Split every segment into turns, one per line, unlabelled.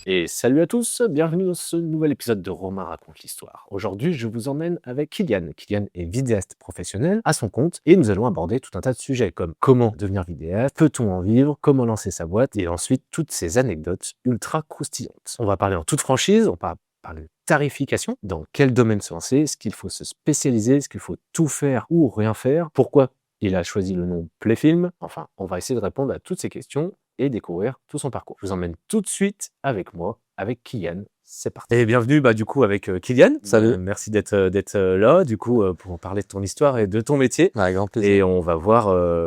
Et salut à tous, bienvenue dans ce nouvel épisode de Romain raconte l'histoire. Aujourd'hui, je vous emmène avec Kylian. Kylian est vidéaste professionnel à son compte et nous allons aborder tout un tas de sujets comme comment devenir vidéaste, peut-on en vivre, comment lancer sa boîte et ensuite toutes ces anecdotes ultra croustillantes. On va parler en toute franchise, on va parler de tarification, dans quel domaine se lancer, est-ce qu'il faut se spécialiser, est-ce qu'il faut tout faire ou rien faire, pourquoi il a choisi le nom Playfilm. Enfin, on va essayer de répondre à toutes ces questions et découvrir tout son parcours. Je vous emmène tout de suite avec moi, avec Kylian. C'est parti. Et bienvenue du coup avec Kylian.
Salut.
Merci d'être là du coup pour en parler de ton histoire et de ton métier.
Avec grand plaisir.
Et on va voir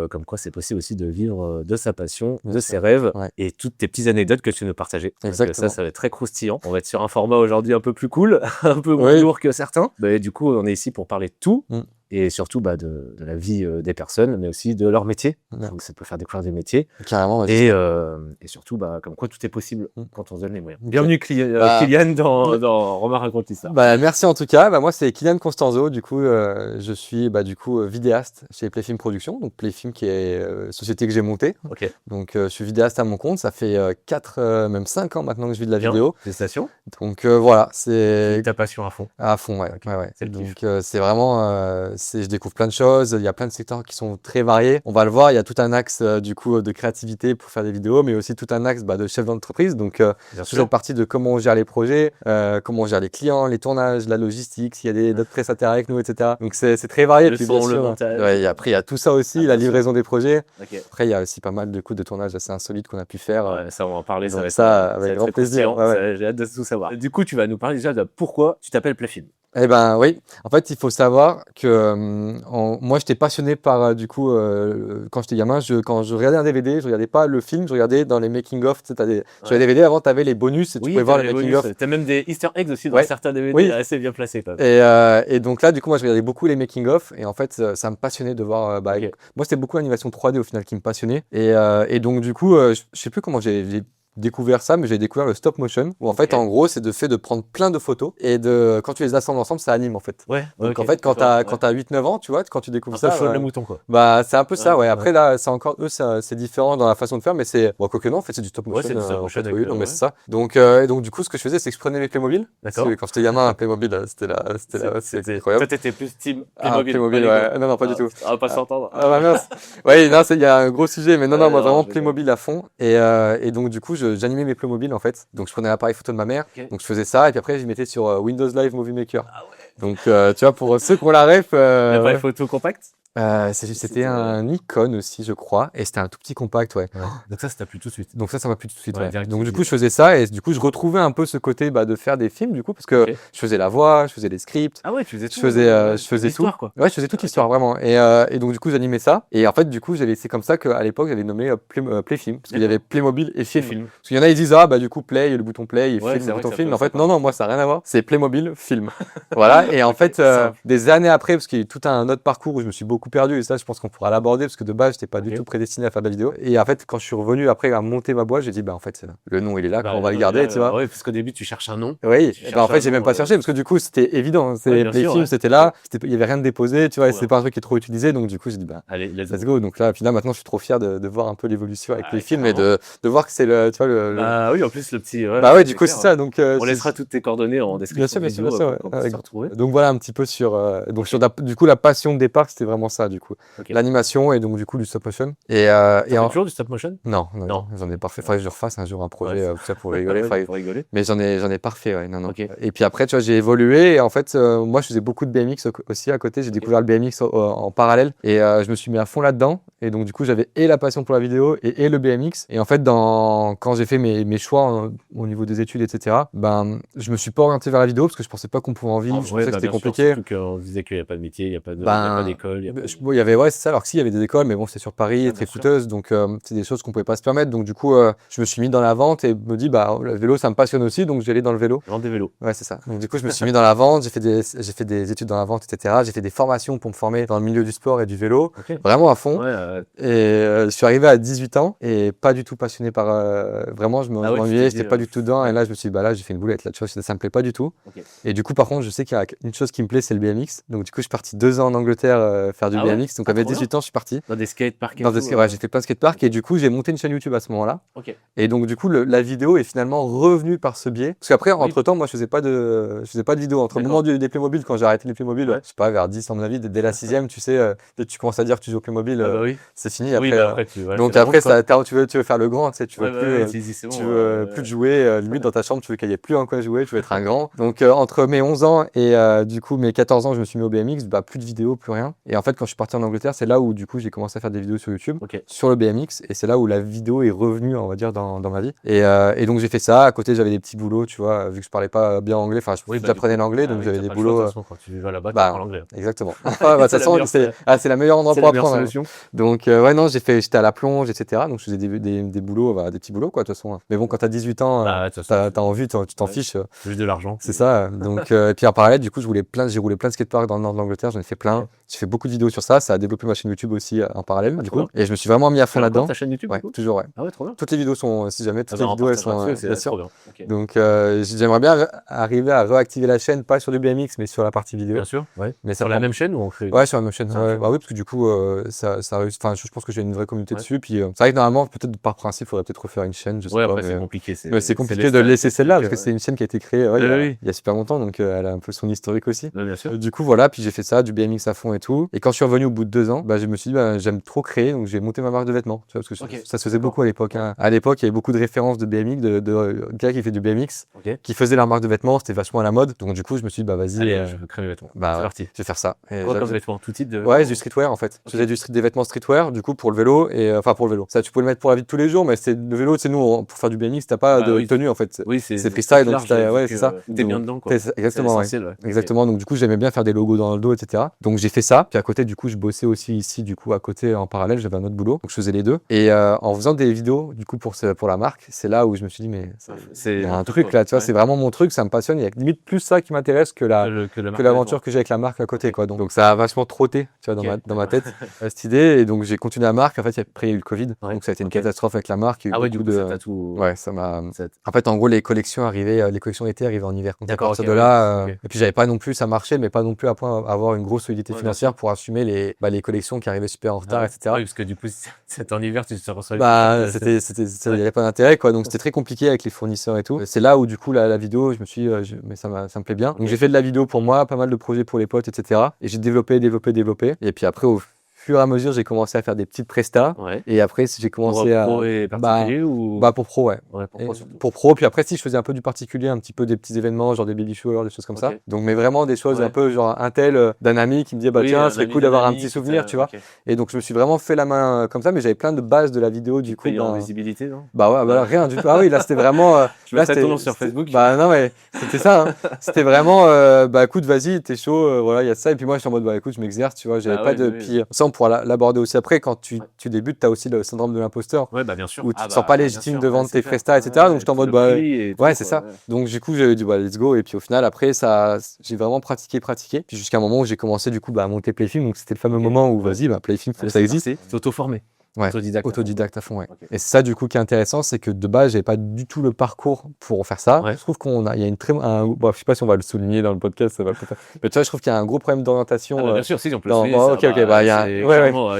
comme quoi c'est possible aussi de vivre de sa passion,
Bien
de
sûr.
ses rêves
Ouais.
et toutes tes petites anecdotes que tu nous partager. Donc,
Exactement.
ça va être très croustillant. On va être sur un format aujourd'hui un peu plus cool, un peu moins
Oui.
lourd que certains. Mais du coup, on est ici pour parler de tout. Et surtout de la vie des personnes, mais aussi de leur métier.
Ouais.
Donc ça peut faire découvrir des métiers.
Carrément.
Et surtout, quand quoi tout est possible quand on se donne les moyens.
Okay.
Bienvenue Kylian dans Romain raconte l'histoire.
Merci en tout cas. Moi, c'est Kylian Constanzo. Du coup, je suis vidéaste chez Playfilm Productions. Donc Playfilm qui est société que j'ai montée.
Ok.
Donc je suis vidéaste à mon compte. Ça fait 4, même 5 ans maintenant que je vis de la vidéo.
Félicitations.
Donc voilà, c'est
ta passion à fond.
À fond, ouais.
Okay.
Ouais. Donc c'est vraiment, je découvre plein de choses. Il y a plein de secteurs qui sont très variés. On va le voir. Il y a tout un axe du coup de créativité pour faire des vidéos, mais aussi tout un axe de chef d'entreprise. Donc toute cette partie de comment on gère les projets, comment on gère les clients, les tournages, la logistique, s'il y a d'autres prestataires avec nous, etc. Donc c'est très varié.
Le son, le montage.
Ouais, après il y a tout ça aussi, la livraison des projets.
Okay.
Après il y a aussi pas mal de coups de tournage assez insolites qu'on a pu faire.
Ouais, ça on va en parler.
Donc ça avec grand plaisir.
Ouais. J'ai hâte de tout savoir. Du coup, tu vas nous parler déjà de pourquoi tu t'appelles Playfilm.
Eh ben oui, en fait il faut savoir que moi j'étais passionné par quand j'étais gamin, quand je regardais un DVD, je regardais pas le film, je regardais dans les making of. Sur les DVD avant t'avais les bonus et tu pouvais voir les making of.
T'as même des Easter eggs aussi dans certains DVD assez bien placés.
Et donc là du coup moi je regardais beaucoup les making of et en fait ça me passionnait de voir. Moi c'était beaucoup l'animation 3D au final qui me passionnait et donc du coup je sais plus comment j'ai découvert ça, mais j'ai découvert le stop motion où en fait en gros c'est de prendre plein de photos et quand tu les assembles ensemble ça anime en fait. Donc en fait quand t'as 8-9 ans, tu vois, quand tu découvres ça,
un peu le mouton quoi.
C'est un peu ça, ouais. Après là c'est encore c'est différent dans la façon de faire, mais c'est quoique non en fait c'est du stop motion.
C'est du stop motion.
Mais c'est ça. Donc du coup ce que je faisais c'est que je prenais mes Playmobil.
D'accord.
Parce que quand j'étais gamin un Playmobil c'était incroyable.
Toi t'étais plus team
Playmobil, ouais. Non pas du tout.
On va pas s'entendre.
Ah bah mince. Ouais, non, il y a un gros sujet, mais non, moi vraiment Playmobil à fond. Et donc du coup, j'animais mes Playmobil en fait. Donc je prenais l'appareil photo de ma mère. Okay. Donc je faisais ça et puis après je mettais sur Windows Live Movie Maker.
Ah ouais.
Donc tu vois pour ceux qui ont la ref.
L'appareil photo compact.
C'était un Nikon aussi, je crois, et c'était un tout petit compact, ouais.
Donc ça t'a plu tout de suite.
Donc ça m'a plu tout de suite. Ouais. Donc du coup, je faisais ça et du coup, je retrouvais un peu ce côté de faire des films, du coup, parce que je faisais la voix, je faisais les scripts.
Ah ouais, tu faisais tout.
Je faisais tout.
Quoi.
Ouais, je faisais toute l'histoire vraiment. Et donc du coup, j'animais ça. Et en fait, du coup, c'est comme ça qu'à l'époque, j'avais nommé Playfilm, parce qu'il y avait Playmobil et film. Parce qu'il y en a, ils disent du coup, play, le bouton play, et film, le bouton film. En fait, non, moi, ça n'a rien à voir. C'est Playmobil, film. Voilà. Et en fait, des années après, parce qu'il y a eu tout un autre parcours où je me suis beaucoup perdu, et ça, je pense qu'on pourra l'aborder parce que de base j'étais pas du tout prédestiné à faire de la vidéo et en fait quand je suis revenu après à monter ma boîte j'ai dit en fait le nom il est là on va le garder tu vois.
Oui parce qu'au début tu cherches un nom.
Oui en fait j'ai même pas cherché parce que du coup c'était évident les films c'était là il y avait rien de déposé tu vois et c'était pas un truc qui est trop utilisé donc du coup j'ai dit
allez
let's go donc là puis là maintenant je suis trop fier de voir un peu l'évolution avec les films et de voir que c'est le tu vois le
ah oui en plus le petit
du coup c'est ça donc
on laissera toutes tes coordonnées en description
bien sûr
donc
voilà un petit peu sur du coup la passion de départ c'était vraiment ça du coup l'animation et donc du coup du stop motion et
toujours du stop motion
non j'en ai pas fait faudrait que je refasse un jour un projet ça pour rigoler mais j'en ai pas refait non et puis après tu vois j'ai évolué et en fait moi je faisais beaucoup de BMX aussi à côté j'ai découvert le BMX en parallèle et je me suis mis à fond là-dedans et donc du coup j'avais et la passion pour la vidéo et le BMX et en fait quand j'ai fait mes choix au niveau des études etc je me suis pas orienté vers la vidéo parce que je pensais pas qu'on pouvait en vivre je pensais que c'était compliqué
on disait qu'il y a pas de métier il y a pas d'école
il y avait c'est ça alors que il y avait des écoles mais bon c'était sur Paris très coûteuse donc c'est des choses qu'on pouvait pas se permettre donc du coup je me suis mis dans la vente et me dis le vélo ça me passionne aussi donc j'allais dans le vélo.
Vendre des vélos.
Ouais c'est ça. Donc du coup je me suis mis dans la vente, j'ai fait des études dans la vente etc. J'ai fait des formations pour me former dans le milieu du sport et du vélo vraiment à fond et je suis arrivé à 18 ans et pas du tout passionné par vraiment je m'ennuyais j'étais pas du tout dedans et là je me suis dit là j'ai fait une boulette là tu vois ça me plaît pas du tout et du coup par contre je sais qu'il y a une chose qui me plaît c'est le BMX donc du coup je suis parti 2 ans en Angleterre faire faire du BMX. Donc, avec 18 ans, je suis parti.
Dans des skateparks
Ouais, j'ai fait plein de skateparks et du coup, j'ai monté une chaîne YouTube à ce moment-là.
Ok.
Et donc, du coup, la vidéo est finalement revenue par ce biais. Parce qu'après, entre-temps, moi, je faisais pas de vidéo. Entre le moment des Playmobil, quand j'ai arrêté les Playmobil, je sais pas, vers 10 ans de ma vie, dès la 6e, tu sais, dès que tu commences à dire que tu joues au Playmobil, c'est fini. Après, donc après, tu veux faire le grand, tu sais, tu veux plus te jouer, limite dans ta chambre, tu veux qu'il n'y ait plus en quoi jouer, tu veux être un grand. Donc entre mes 11 ans et du coup mes 14 ans, je me suis mis au BMX, plus de vidéos, plus rien. Et en fait, quand je suis parti en Angleterre, c'est là où du coup j'ai commencé à faire des vidéos sur YouTube, sur le BMX, et c'est là où la vidéo est revenue, on va dire, dans ma vie. Et donc j'ai fait ça. À côté, j'avais des petits boulots, tu vois, vu que je parlais pas bien anglais, enfin, j'apprenais l'anglais, donc j'avais des boulots.
Quand tu vas là-bas, tu parles anglais.
Exactement. De toute façon, c'est la meilleure endroit pour apprendre. Donc non, j'étais à la plonge, etc. Donc je faisais des boulots, des petits boulots, quoi, de toute façon. Mais bon, quand t'as 18 ans, t'as envie, tu t'en fiches.
Juste de l'argent.
C'est ça. Donc, et puis en parallèle, du coup, j'ai roulé plein de skateparks dans le nord de l'Angleterre. J'en ai fait plein. J'ai fait beaucoup de vidéos sur ça. Ça a développé ma chaîne YouTube aussi en parallèle, du coup. Et je me suis vraiment mis à fond là-dedans.
Ta chaîne YouTube,
ouais, toujours, ouais.
Ah ouais, trop bien.
Toutes les vidéos sont, si jamais, toutes les vidéos, elles sont, bien sûr.
Bien. Okay.
Donc, j'aimerais bien arriver à réactiver la chaîne, pas sur du BMX, mais sur la partie vidéo.
Bien sûr, ouais.
Mais
sur la même chaîne ou on fait...
Ouais, sur la même chaîne. Ouais, oui, parce que du coup, ça réussit. Enfin, je pense que j'ai une vraie communauté dessus. Puis, c'est vrai que normalement, peut-être par principe, il faudrait peut-être refaire une chaîne. Je sais pas.
Après, c'est compliqué.
Mais c'est compliqué de laisser celle-là, parce que c'est une chaîne qui a été créée il y a super longtemps, donc elle a un peu son historique aussi.
Bien sûr.
Du coup, voilà, puis j'ai fait ça, du BMX à fond et tout. Et quand je suis revenu au bout de 2 ans, je me suis dit, j'aime trop créer, donc j'ai monté ma marque de vêtements. Tu vois, parce que ça se faisait beaucoup à l'époque. Hein. À l'époque, il y avait beaucoup de références de BMX, de gars qui fait du BMX, qui faisaient leur marque de vêtements, c'était vachement à la mode. Donc du coup, je me suis dit, vas-y.
Allez, je veux créer mes vêtements.
C'est parti. Je vais faire ça.
Quoi comme vêtements? Tout type de...
Ouais, du streetwear en fait. Je faisais des vêtements streetwear, du coup, pour le vélo, et enfin pour le vélo. Ça, tu peux le mettre pour la vie de tous les jours, mais c'est le vélo, tu sais, nous, pour faire du BMX, t'as pas de tenue en fait.
Oui,
c'est freestyle, donc c'est ça.
T'es bien dedans, quoi.
Exactement, exactement. Donc du coup, j'aimais bien faire des logos dans le dos, etc. Donc j'ai fait ça. Puis à côté, du coup, je bossais aussi ici, du coup, à côté, en parallèle, j'avais un autre boulot. Donc je faisais les deux. Et en faisant des vidéos, du coup, pour la marque, c'est là où je me suis dit, mais il y a un truc là, tu vois, c'est vraiment mon truc, ça me passionne. Il y a limite plus ça qui m'intéresse que l'aventure que j'ai avec la marque à côté, quoi. Donc ça a vachement trotté, tu vois, dans ma tête, cette idée. Et donc j'ai continué la marque. En fait, après, il y a eu le Covid. Donc ça a été une catastrophe avec la marque.
Ah ouais, du coup, ça tout...
Ouais, ça m'a... En fait, en gros, les collections d'été arrivaient en hiver. Donc à partir de
là...
Et puis j'avais pas non plus, ça marchait, mais pas non plus à point avoir une grosse solidité financière pour assumer les collections qui arrivaient super en retard, etc.
Oui, parce que du coup, c'est en hiver, tu te reçois...
il n'y avait pas d'intérêt, quoi. Donc c'était très compliqué avec les fournisseurs et tout. C'est là où du coup la vidéo, je me suis dit, mais ça me plaît bien. Donc j'ai fait de la vidéo pour moi, pas mal de projets pour les potes, etc. Et j'ai développé. Et puis après, au fur et à mesure, j'ai commencé à faire des petites prestas. Et après, j'ai commencé à...
Pro et particulier ou...
pour pro, ouais. Pour pro. Puis après, si, je faisais un peu du particulier, un petit peu des petits événements, genre des baby showers, des choses comme ça. Donc, mais vraiment des choses un peu genre un tel d'un ami qui me dit, tiens, ce serait cool d'avoir un petit souvenir, tu vois. Et donc, je me suis vraiment fait la main comme ça, mais j'avais plein de bases de la vidéo, du coup.
En visibilité, non?
Rien du tout. Ah oui, là, c'était vraiment...
Là, c'était sur Facebook.
Non, mais c'était ça. Hein. C'était vraiment, écoute, vas-y, t'es chaud, voilà, il y a ça. Et puis moi, je suis en mode, écoute, je m'exerce, tu vois, j'avais pas de pire. Ça, on pourra l'aborder aussi après. Quand tu débutes, tu as aussi le syndrome de l'imposteur.
Ouais, bien sûr.
Où tu te sens pas légitime de vendre tes prestats, etc. Donc, je suis en mode, ouais, c'est ça. Donc, du coup, j'avais dit, let's go. Et puis, au final, après, j'ai vraiment pratiqué. Puis, jusqu'à un moment où j'ai commencé, du coup, à monter Playfilm. Donc, c'était le fameux moment où, vas-y, Playfilm, ça existe.
C'est auto-formé.
Ouais, autodidacte à fond, ouais. Et c'est ça, du coup, qui est intéressant, c'est que de base, j'avais pas du tout le parcours pour faire ça. Je trouve il y a je sais pas si on va le souligner dans le podcast, ça va peut-être. Mais tu vois, je trouve qu'il y a un gros problème d'orientation.
Bien sûr, si, on peut le souligner.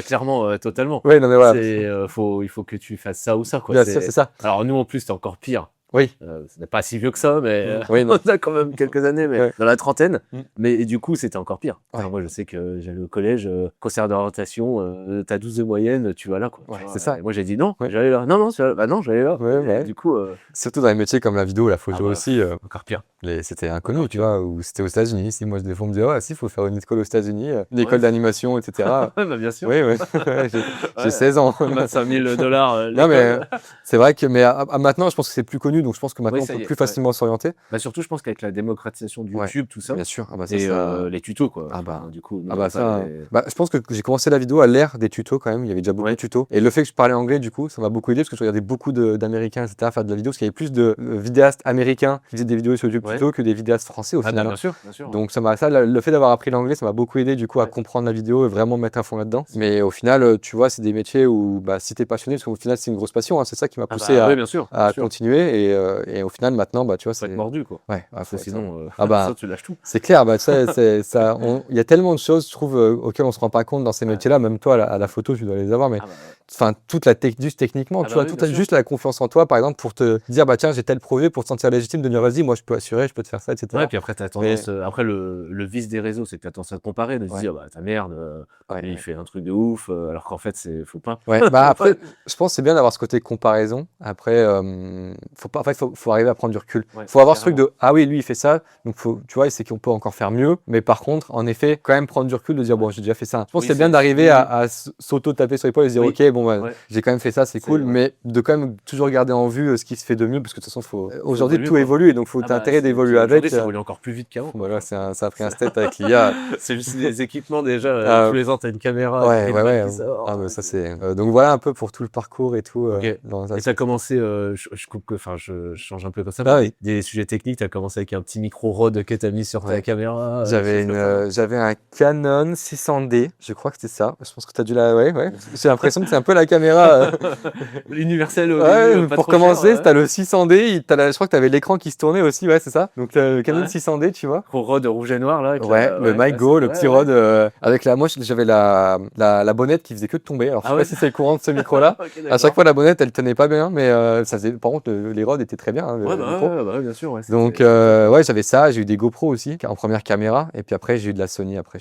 Clairement, totalement.
Ouais, non, mais voilà.
Il faut que tu fasses ça ou ça, quoi.
C'est ça.
Alors, nous, en plus, c'est encore pire.
Oui.
Ce n'est pas si vieux que ça, mais on a quand même quelques années, mais dans la trentaine. Mais du coup, c'était encore pire. Alors, moi, je sais que j'allais au collège, concert d'orientation, t'as 12 de moyenne, tu vas là, quoi.
C'est ça.
Et moi, j'ai dit non, j'allais là. Non, j'allais là. Du coup,
surtout dans les métiers comme la vidéo, la photo aussi.
Encore pire.
C'était inconnu, tu vois, ou c'était aux États-Unis. Si moi, des fois, on me disait, il faut faire une école aux États-Unis, une école d'animation, etc.
Bien sûr.
Oui. J'ai 16 ans.
$25 000.
Non, mais c'est vrai que maintenant, je pense que c'est plus connu. Donc, je pense que maintenant, on peut plus facilement s'orienter.
Surtout, je pense qu'avec la démocratisation de YouTube, tout ça.
Bien sûr.
Et les tutos, quoi. Du coup.
Je pense que j'ai commencé la vidéo à l'ère des tutos quand même. Il y avait déjà beaucoup de tutos. Et le fait que je parlais anglais, du coup, ça m'a beaucoup aidé parce que je regardais beaucoup d'Américains, etc. faire de la vidéo. Parce qu'il y avait plus de vidéastes américains qui faisaient des vidéos sur YouTube plutôt que des vidéastes français au final.
Bien sûr, bien sûr.
Donc le fait d'avoir appris l'anglais, ça m'a beaucoup aidé du coup à comprendre la vidéo et vraiment mettre à fond là-dedans. Mais au final, tu vois, c'est des métiers où si t'es passionné, parce qu'au final c'est une grosse passion, hein, c'est ça qui m'a poussé à continuer et au final maintenant, tu vois,
faut être mordu quoi.
Ouais,
sinon, tu lâches tout.
C'est clair, il y a tellement de choses, je trouve, auxquelles on se rend pas compte dans ces métiers-là. Même toi, à la photo, tu dois les avoir, mais toute la juste techniquement, tu vois, juste la confiance en toi, par exemple, pour te dire, tiens, j'ai tel projet, pour te sentir légitime, de dire, vas-y, moi, je peux assurer, je peux te faire ça, etc.
Ouais, puis après, t'as tendance, après, le vice des réseaux, c'est que t'as tendance à te comparer, de te dire, ta merde, il fait un truc de ouf, alors qu'en fait, faut pas.
Ouais, après, je pense que c'est bien d'avoir ce côté comparaison. Après, faut arriver à prendre du recul. Faut avoir ce truc de, ah oui, lui, il fait ça, donc tu vois, c'est qu'on peut encore faire mieux, mais par contre, en effet, quand même prendre du recul, de dire, bon, j'ai déjà fait ça. Je pense que c'est bien d'arriver à s'auto-taper sur l'épaule et se dire, ok, bon, j'ai quand même fait ça, c'est cool, mais de quand même toujours garder en vue ce qui se fait de mieux, parce que de toute façon, aujourd'hui, tout évolue, et donc faut t'intérêt d'évoluer avec.
Aujourd'hui, ça évolue encore plus vite qu'avant.
Voilà, ça a pris un step avec l'IA.
C'est juste des équipements déjà, tous les ans, t'as une caméra.
Ouais. Mais ça, c'est. Donc voilà un peu pour tout le parcours et tout.
Et t'as commencé, je change un peu comme ça. Des sujets techniques, t'as commencé avec un petit micro RAW que t'as mis sur ta caméra.
J'avais un Canon 600D, je crois que c'était ça. Je pense que t'as dû ouais. J'ai l'impression que c'est un peu la caméra
universelle.
Pour commencer, t'as le 600D, je crois que t'avais l'écran qui se tournait aussi, c'est ça. Donc le Canon 600D, tu vois.
Gros RAW de rouge et noir là.
Le MyGo, le petit RAW avec moi j'avais la bonnette qui faisait que de tomber. Alors je sais pas si c'est le courant de ce micro-là. À chaque fois la bonnette elle tenait pas bien, mais par contre les RAW étaient très bien.
Bien sûr.
Donc j'avais ça, j'ai eu des GoPro aussi en première caméra, et puis après j'ai eu de la Sony. Après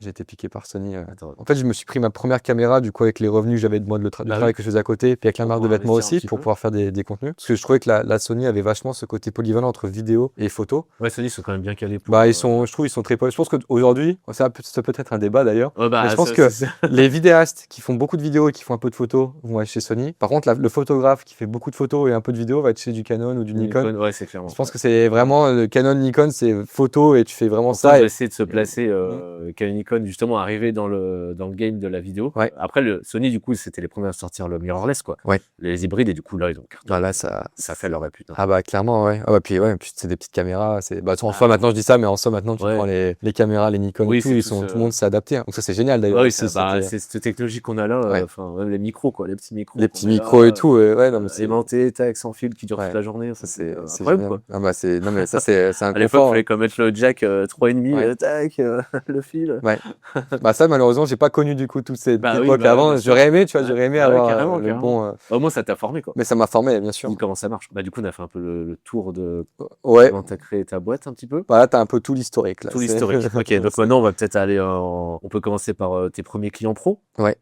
j'ai été piqué par Sony. En fait, je me suis pris ma première caméra, du coup, avec les revenus que j'avais de moi, du travail que je faisais à côté, puis avec la marque de vêtements aussi, pour pouvoir faire des contenus. Parce que je trouvais que la Sony avait vachement ce côté polyvalent entre vidéo et photo.
Ouais, Sony, ils sont quand même bien calés.
Je trouve ils sont très polyvalents. Je pense qu'aujourd'hui, ça peut être un débat d'ailleurs, mais je pense que les vidéastes qui font beaucoup de vidéos et qui font un peu de photos vont être chez Sony. Par contre, le photographe qui fait beaucoup de photos et un peu de vidéos va être chez du Canon ou du Nikon.
Ouais, c'est clairement.
Je pense que c'est vraiment le Canon, Nikon, c'est photo et tu fais vraiment ça.
On va essayer de se placer Canon, Nikon, justement, arriver dans le game de la vidéo. Après, le Sony, du coup, c'était les premiers à sortir le mirrorless, quoi. Les hybrides, et du coup, là, ils ont cartonné.
Là, ça
fait leur répute.
Clairement, ouais. Puis c'est des petites caméras. En soi, maintenant, je dis ça, mais en soi, maintenant, tu prends les caméras, les Nikon et tout, tout le monde s'est adapté. Donc ça, c'est génial, d'ailleurs.
Oui, c'est cette technologie qu'on a là, même les micros, quoi, les petits micros.
Les petits micros et tout,
aimanté, sans fil, qui dure toute la journée. Ça, c'est incroyable, quoi.
Non, mais ça, c'est un confort.
À l'époque, il fallait comme mettre le jack 3,5, le fil.
Ça, malheureusement, j'ai pas connu du coup toute cette époque avant. J'aurais aimé, avoir le bon.
Au moins, ça t'a formé, quoi.
Mais ça m'a formé, bien sûr.
Comment ça marche. Du coup, on a fait un peu le tour de comment t'as créé ta boîte un petit peu.
Là, t'as un peu tout l'historique.
Tout l'historique. Ok, donc maintenant, on va peut-être aller. On peut commencer par tes premiers clients pro.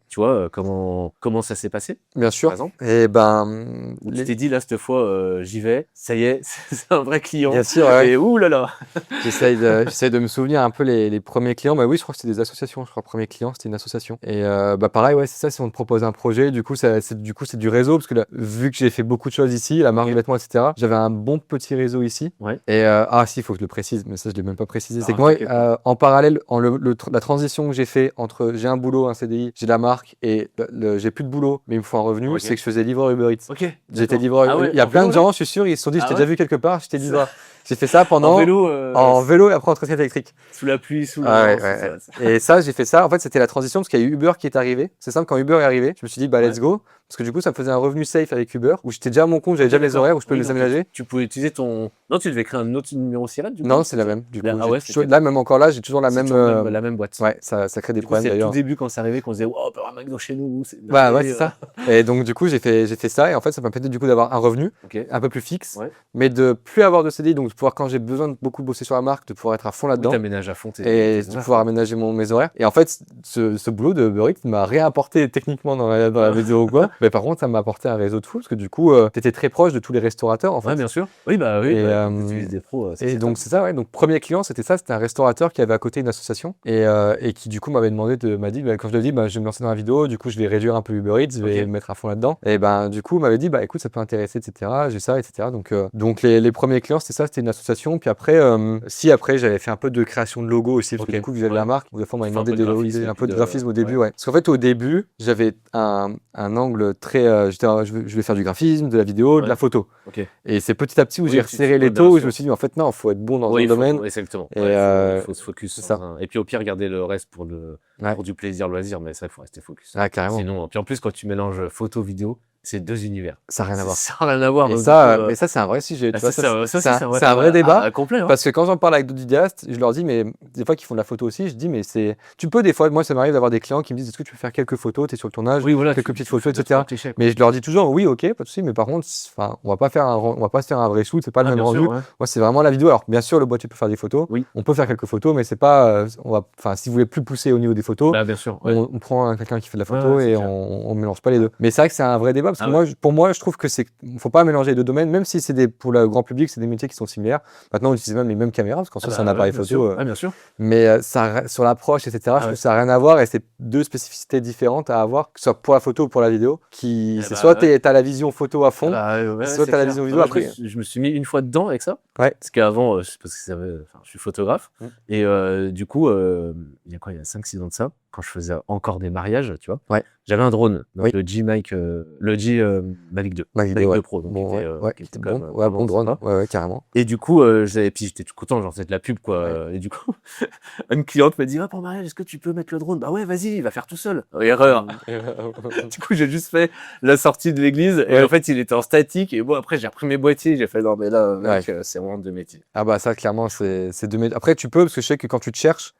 Tu vois, comment ça s'est passé.
Bien sûr.
Par exemple.
Et
tu t'es dit là cette fois, j'y vais. Ça y est, c'est un vrai client.
Bien sûr.
Et ouh là là.
J'essaye de me souvenir un peu les premiers clients. Oui, je crois que c'était des associations. Je crois que le premier client c'était une association. Et pareil, c'est ça. Si on te propose un projet, du coup, c'est du réseau, parce que là, vu que j'ai fait beaucoup de choses ici, la marque de vêtements, etc. J'avais un bon petit réseau ici. Et il faut que je le précise, mais ça je l'ai même pas précisé. C'est que moi, en parallèle, la transition que j'ai fait entre j'ai un boulot, un CDI, j'ai la marque et j'ai plus de boulot, mais il me faut un revenu, c'est que je faisais livreur Uber Eats. J'étais livreur. Il y a plein de gens, je suis sûr, ils se sont dit, je t'ai déjà vu quelque part, j'étais livreur. J'ai fait ça pendant en vélo et après en trottinette électrique.
Sous la pluie, sous la
Et ça, j'ai fait ça. En fait, c'était la transition parce qu'il y a eu Uber qui est arrivé. C'est simple, quand Uber est arrivé, je me suis dit, let's go. Parce que du coup, ça me faisait un revenu safe avec Uber, où j'étais déjà à mon compte, j'avais déjà mes horaires, où je peux les aménager.
Tu pouvais utiliser ton. Non, tu devais créer un autre numéro SIRET du coup.
Non, c'est la même. Du coup, là, même encore là, j'ai toujours la même
boîte.
Ouais, ça crée des problèmes d'ailleurs.
C'est au tout début quand c'est arrivé qu'on se disait, on peut avoir un McDo chez nous.
C'est ça. Et donc, du coup, j'ai fait ça. Et en fait, ça m'a permis du coup d'avoir un revenu un peu plus fixe, mais de plus avoir de CDI. Donc, de pouvoir, quand j'ai besoin de beaucoup bosser sur la marque, de pouvoir être à fond là-dedans.
T'aménages à fond.
Et de pouvoir aménager mes horaires. Et en fait, ce boulot de Uber Eats m'a réapporté techniquement dans la vidéo ou quoi. Mais par contre, ça m'a apporté un réseau de fou, parce que du coup, t'étais très proche de tous les restaurateurs, en fait.
Ouais, bien sûr. Oui.
Et,
utilises des pros.
Et donc, c'est ça, Donc, premier client, c'était un restaurateur qui avait à côté une association et qui, du coup, m'a dit, quand je lui ai dit, je vais me lancer dans la vidéo, du coup, je vais réduire un peu Uber Eats, je vais me mettre à fond là-dedans. Et du coup, m'avait dit, écoute, ça peut intéresser, etc. J'ai ça, etc. Donc, les premiers clients, c'était une association. Puis après, après, j'avais fait un peu de création de logo aussi, parce que du coup, vous avez la marque, on m'avait demandé un peu de graphisme au début, Parce qu'en fait, au début, j'avais un angle je voulais faire du graphisme, de la vidéo, de la photo.
Ok.
Et c'est petit à petit où j'ai resserré les taux, où je me suis dit, en fait, non, il faut être bon dans un domaine.
Exactement.
Et
il faut se focus.
c'est ça.
Et puis au pire, garder le reste pour du plaisir, loisir, mais ça, il faut rester focus.
Ah, carrément.
Sinon, puis en plus, quand tu mélanges photo, vidéo, c'est 2 univers.
Ça n'a rien à voir.
Ça n'a rien à voir.
Et ça, mais ça, c'est un vrai sujet. Tu vois,
c'est
un vrai débat.
Complet, hein.
Parce que quand j'en parle avec d'autres vidéastes, je leur dis, mais des fois qui font de la photo aussi, je dis, mais tu peux des fois, moi ça m'arrive d'avoir des clients qui me disent, est-ce que tu peux faire quelques photos, t'es sur le tournage, quelques petites photos, etc. Mais je leur dis toujours, oui, ok, pas de souci, mais par contre, on va pas se faire un vrai shoot, c'est pas le même rendu. Moi, c'est vraiment la vidéo. Alors, bien sûr, le boîtier peut faire des photos. On peut faire quelques photos, mais c'est pas, si vous voulez plus pousser au niveau des photos, on prend quelqu'un qui fait de la photo et on mélange pas les deux. Mais c'est vrai que c'est un vrai débat parce que pour moi, je trouve que faut pas mélanger les deux domaines, même si pour le grand public, c'est des métiers qui sont similaires. Maintenant, on utilise même les mêmes caméras parce qu'en soi, c'est un appareil photo.
Bien sûr.
Mais sur l'approche, etc., je trouve que ça n'a rien à voir et c'est deux spécificités différentes à avoir, que ce soit pour la photo ou pour la vidéo. Soit t'as la vision photo à fond, soit t'as la vision vidéo après.
Je me suis mis une fois dedans avec ça.
Ouais.
Parce qu'avant, je suis photographe. Et du coup, il y a 5-6 ans de ça, quand je faisais encore des mariages, tu vois, j'avais un drone, donc le G Mavic 2. Mavic 2 Pro. Donc
qui était bon drone, carrément.
Et du coup, puis j'étais tout content, genre c'était de la pub, quoi. Et du coup, une cliente m'a dit, pour mariage, est-ce que tu peux mettre le drone? Bah ouais, vas-y, il va faire tout seul. Erreur. Du coup, j'ai juste fait la sortie de l'église et en fait, il était en statique. Et bon, après, j'ai repris mes boîtiers, j'ai fait, non, mais là, mec, c'est vraiment 2 métiers.
Ah bah ça, clairement, c'est 2 métiers. Après, tu peux, parce que je sais que quand tu te cherches,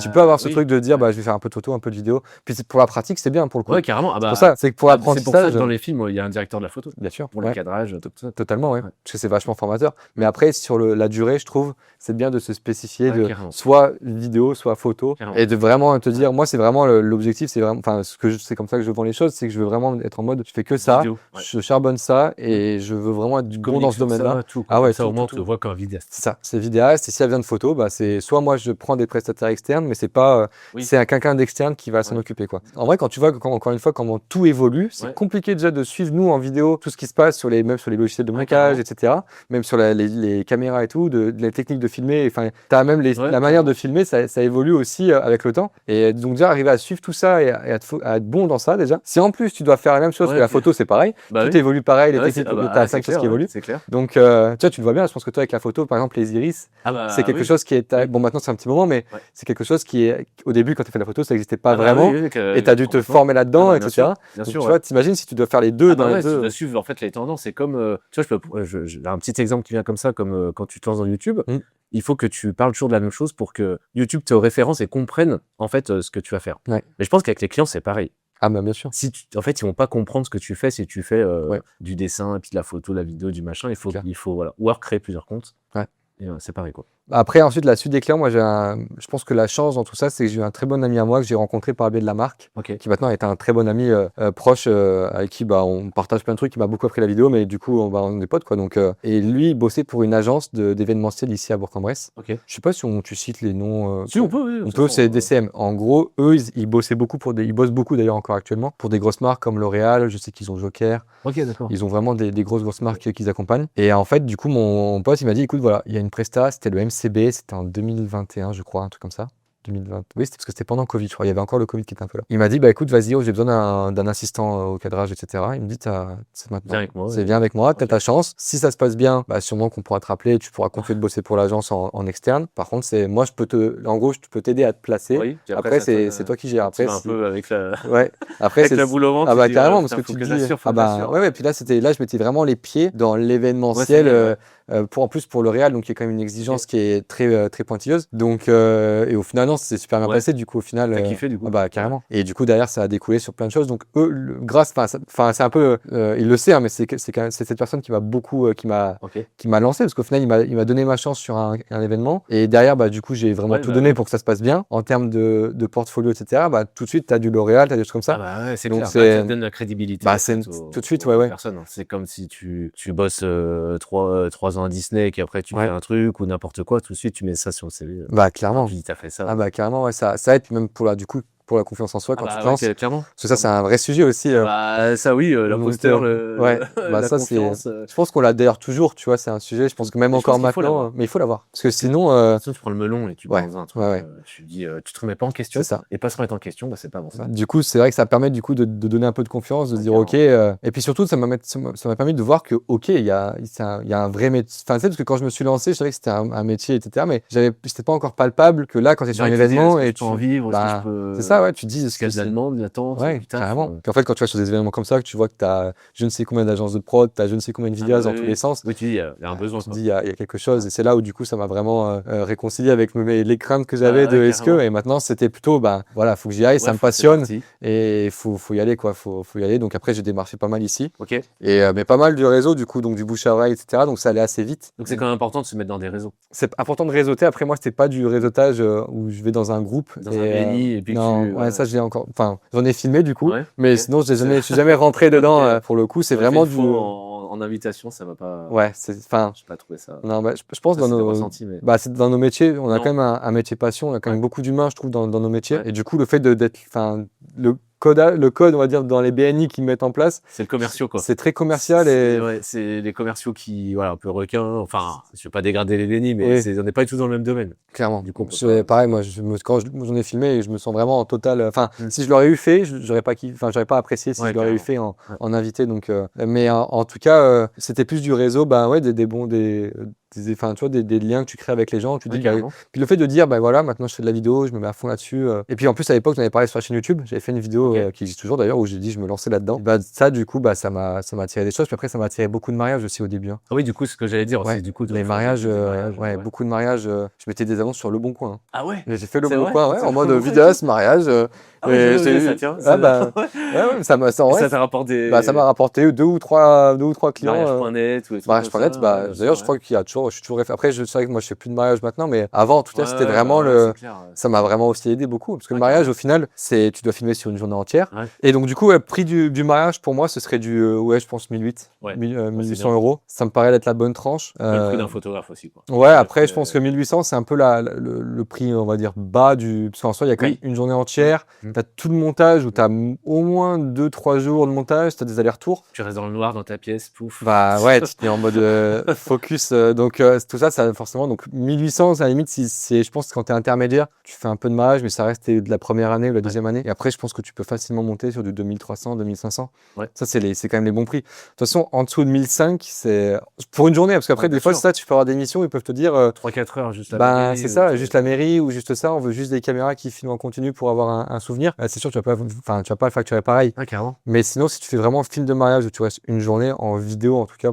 tu peux avoir ce truc de dire, je vais faire un peu de photo, un peu de vidéo. Puis pour la pratique, c'est bien pour le coup.
Ouais, carrément.
C'est pour ça, c'est que pour l'apprentissage.
C'est pour ça que dans les films, il y a un directeur de la photo.
Bien sûr.
Pour le cadrage, tout ça.
Totalement, Parce que c'est vachement formateur. Mais après, sur la durée, je trouve, c'est bien de se spécifier de soit vidéo, soit photo. Et de vraiment te dire, moi, c'est vraiment l'objectif, c'est vraiment, c'est comme ça que je vends les choses, c'est que je veux vraiment être en mode, je fais que ça, je charbonne ça et je veux vraiment être bon dans ce domaine-là.
Ça au moins, on te voit comme vidéaste.
C'est ça, c'est vidéaste. Et si elle vient de photo, c'est soit moi, je prends des prestataires externes, mais c'est pas, c'est quelqu'un d'externe qui va s'en occuper, quoi. En vrai, quand tu vois, encore une fois, comment tout évolue, c'est compliqué déjà de suivre, nous, en vidéo, tout ce qui se passe même sur les logiciels de montage, etc. Même sur les caméras et tout, les techniques de filmer. Enfin, t'as même la manière de filmer, ça évolue aussi avec le temps. Et donc, déjà, arriver à suivre tout ça et à être bon dans ça, déjà. Si en plus, tu dois faire la même chose que la photo, c'est pareil. Tout évolue pareil, les techniques, t'as 5 choses qui évoluent.
C'est clair.
Donc, tu vois, tu le vois bien. Je pense que toi, avec la photo, par exemple, les iris, c'est quelque chose qui est. Bon, maintenant, c'est un petit moment, mais c'est quelque chose qui est. Au début, quand tu as fait la photo, ça n'existait pas vraiment. Et tu as dû te former là-dedans, etc.
Bien
donc,
sûr.
Tu vois, t'imagines si tu dois faire les deux dans les deux.
Tu dois suivre en fait les tendances. C'est comme, tu vois, j'ai un petit exemple qui vient comme ça, comme quand tu te lances dans YouTube. Il faut que tu parles toujours de la même chose pour que YouTube te référence et comprenne en fait ce que tu vas faire. Mais je pense qu'avec les clients, c'est pareil.
Ah bah bien sûr.
En fait, ils vont pas comprendre ce que tu fais si tu fais du dessin, et puis de la photo, de la vidéo, du machin. Il faut ou alors créer plusieurs comptes. Et c'est pareil, quoi.
Après, ensuite, la suite des clients, moi, je pense que la chance dans tout ça, c'est que j'ai eu un très bon ami à moi que j'ai rencontré par le biais de la marque, qui maintenant est un très bon ami proche avec qui on partage plein de trucs, qui m'a beaucoup appris la vidéo, mais du coup, on est potes, quoi. Donc, et lui, il bossait pour une agence d'événementiel ici à Bourg-en-Bresse. Je sais pas si tu cites les noms.
Si, on peut.
On peut, c'est DCM. En gros, eux, ils bossaient beaucoup ils bossent beaucoup d'ailleurs encore actuellement pour des grosses marques comme L'Oréal. Je sais qu'ils ont Joker.
Ok, d'accord.
Ils ont vraiment des grosses marques qu'ils accompagnent. Et en fait, du coup, mon pote, il m'a dit, écoute, voilà, il y a une presta, c'était le MCB, c'était en 2021, je crois, un truc comme ça. 2020. Oui, c'était parce que c'était pendant Covid, je crois. Il y avait encore le Covid qui était un peu là. Il m'a dit, écoute, vas-y, j'ai besoin d'un assistant au cadrage, etc. Il me dit, c'est maintenant.
Viens avec moi.
Viens avec moi, t'as ta chance. Si ça se passe bien, sûrement qu'on pourra te rappeler, tu pourras continuer de bosser pour l'agence en externe. Par contre, moi, je peux t'aider à te placer. Après, c'est toi qui gères. Après,
un peu avec la.
Après,
avec la boule au ventre.
Carrément, parce que tu te dis. Puis là, je mettais vraiment les pieds dans l'événementiel. Pour L'Oréal, donc il y a quand même une exigence qui est très très pointilleuse. Donc et au final, non, c'est super bien passé. Du coup, au final,
t'as kiffé du coup.
Carrément. Et du coup, derrière, ça a découlé sur plein de choses. Donc eux, c'est un peu, il le sait, mais c'est cette personne qui m'a beaucoup, qui m'a lancé, parce qu'au final, il m'a donné ma chance sur un événement. Et derrière, du coup, j'ai vraiment tout donné pour que ça se passe bien en termes de portfolio, etc. Tout de suite, t'as du L'Oréal, t'as des choses comme ça.
C'est clair. Ça te donne la crédibilité.
Tout de suite,
personne. C'est comme si tu bosses 3 ans à Disney et qu'après tu fais un truc ou n'importe quoi, tout de suite tu mets ça sur le CV.
Clairement.
Tu dis t'as fait ça.
Carrément, ça aide même pour pour la confiance en soi quand tu te
ouais,
lances.
clairement.
Parce que ça, c'est un vrai sujet aussi.
Bah, ça oui, l'imposteur,
ouais,
la
ça
confiance.
je pense qu'on l'a d'ailleurs toujours, tu vois, c'est un sujet, je pense que même encore maintenant, mais il faut l'avoir. Parce que sinon,
tu prends le melon et tu prends un truc. Tu dis, tu te remets pas en question.
C'est ça.
Et pas se remettre en question, bah, c'est pas bon ça.
Du coup, c'est vrai que ça permet du coup de donner un peu de confiance, de se dire ok. Et puis surtout, ça m'a permis de voir que ok, il y a un vrai métier. Enfin, tu sais, parce que quand je me suis lancé, je savais que c'était un métier, etc. Mais c'était pas encore palpable que là, quand tu es sur un événement et tu
peux en vivre,
c'est ça, ouais, tu te dis
ce qu'il y a de la demande, de l'attente,
ouais, carrément. Puis en fait, quand tu vas sur des événements comme ça, que tu vois que tu as je ne sais combien d'agences de prod, tu as je ne sais combien de vidéos dans tous les sens.
Oui, tu dis, il y a un besoin.
Tu te dis, il y a quelque chose. Et c'est là où, du coup, ça m'a vraiment réconcilié avec les craintes que j'avais de est-ce que. Et maintenant, c'était plutôt, voilà, faut que j'y aille, ça me passionne. Et faut y aller, quoi. Faut y aller. Donc après, j'ai démarché pas mal ici.
Ok.
Et, mais pas mal du réseau, du coup, donc du bouche à oreille, etc. Donc ça allait assez vite.
Donc c'est quand même important de se mettre dans des réseaux.
C'est important de réseauter. Après, moi, c'était pas du réseautage où je vais dans un groupe.
Dans un BNI, et puis
non, ouais, ça, j'ai encore. Enfin, j'en ai filmé, du coup.
Ouais,
mais sinon, je suis jamais rentré dedans. Pour le coup, c'est vraiment du.
En invitation, ça va pas.
Ouais, enfin.
J'ai pas trouvé ça.
Non, je pense c'est dans nos métiers, on a quand même un métier passion, on a quand même beaucoup d'humains, je trouve, dans nos métiers. Ouais. Et du coup, le fait d'être, le code, on va dire, dans les BNI qu'ils mettent en place.
C'est le commercial, quoi.
C'est très commercial
c'est les commerciaux qui, voilà, un peu requins. Enfin, je vais pas dégrader les BNI, mais on n'est pas du tout dans le même domaine.
Clairement. Du coup, pareil, moi, quand j'en ai filmé, je me sens vraiment en total. Enfin, si je l'aurais eu fait, j'aurais pas apprécié si je l'aurais eu fait en invité. Donc, mais en tout cas, c'était plus du réseau, tu vois, des liens que tu crées avec les gens. Tu dis puis le fait de dire, voilà, maintenant je fais de la vidéo, je me mets à fond là-dessus. Et puis en plus, à l'époque, j'en avais parlé sur la chaîne YouTube. J'avais fait une vidéo qui existe toujours d'ailleurs, où j'ai dit, je me lançais là-dedans. Ça, du coup, ça m'a attiré des choses. Puis après, ça m'a attiré beaucoup de mariages aussi au début.
Ah oui, du coup, ce que j'allais dire aussi, du coup.
Les mariages, beaucoup de mariages. Je mettais des annonces sur Le Bon Coin.
Ah ouais?
J'ai fait Le Bon Coin, en mode vidéaste, mariage. Ça t'a
rapporté.
Ça m'a rapporté deux ou trois clients.
Mariage.net ou
Mariage.net, d'ailleurs, je crois qu'il y a toujours, je suis toujours. Après, c'est vrai que moi, je fais plus de mariage maintenant, mais avant, en tout cas, c'était vraiment ça m'a vraiment aussi aidé beaucoup. Parce que le mariage, au final, tu dois filmer sur une journée entière. Et donc, du coup, prix du mariage, pour moi, ce serait je pense 1008, 1800 euros. Ça me paraît être la bonne tranche.
Le prix d'un photographe aussi, quoi.
Ouais, après, je pense que 1800, c'est un peu le prix, on va dire, bas parce qu'en soi, il y a quand même une journée entière. T'as tout le montage où t'as au moins 2-3 jours de montage, t'as des allers-retours.
Tu restes dans le noir dans ta pièce, pouf.
Bah ouais, tu es en mode focus. Donc tout ça forcément. Donc 1800, à la limite, je pense que quand t'es intermédiaire, tu fais un peu de mariage, mais ça reste de la première année ou la deuxième année. Et après, je pense que tu peux facilement monter sur du 2300, 2500. Ça, c'est quand même les bons prix. De toute façon, en dessous de 1005, c'est pour une journée. Parce qu'après, des fois, c'est ça, tu peux avoir des missions, ils peuvent te dire
3-4 heures, juste la mairie.
C'est ça, juste la mairie ou juste ça. On veut juste des caméras qui filment en continu pour avoir un souvenir. C'est sûr, tu vas pas le facturer pareil.
Carrément.
Mais sinon, si tu fais vraiment un film de mariage où tu restes une journée en vidéo, en tout cas.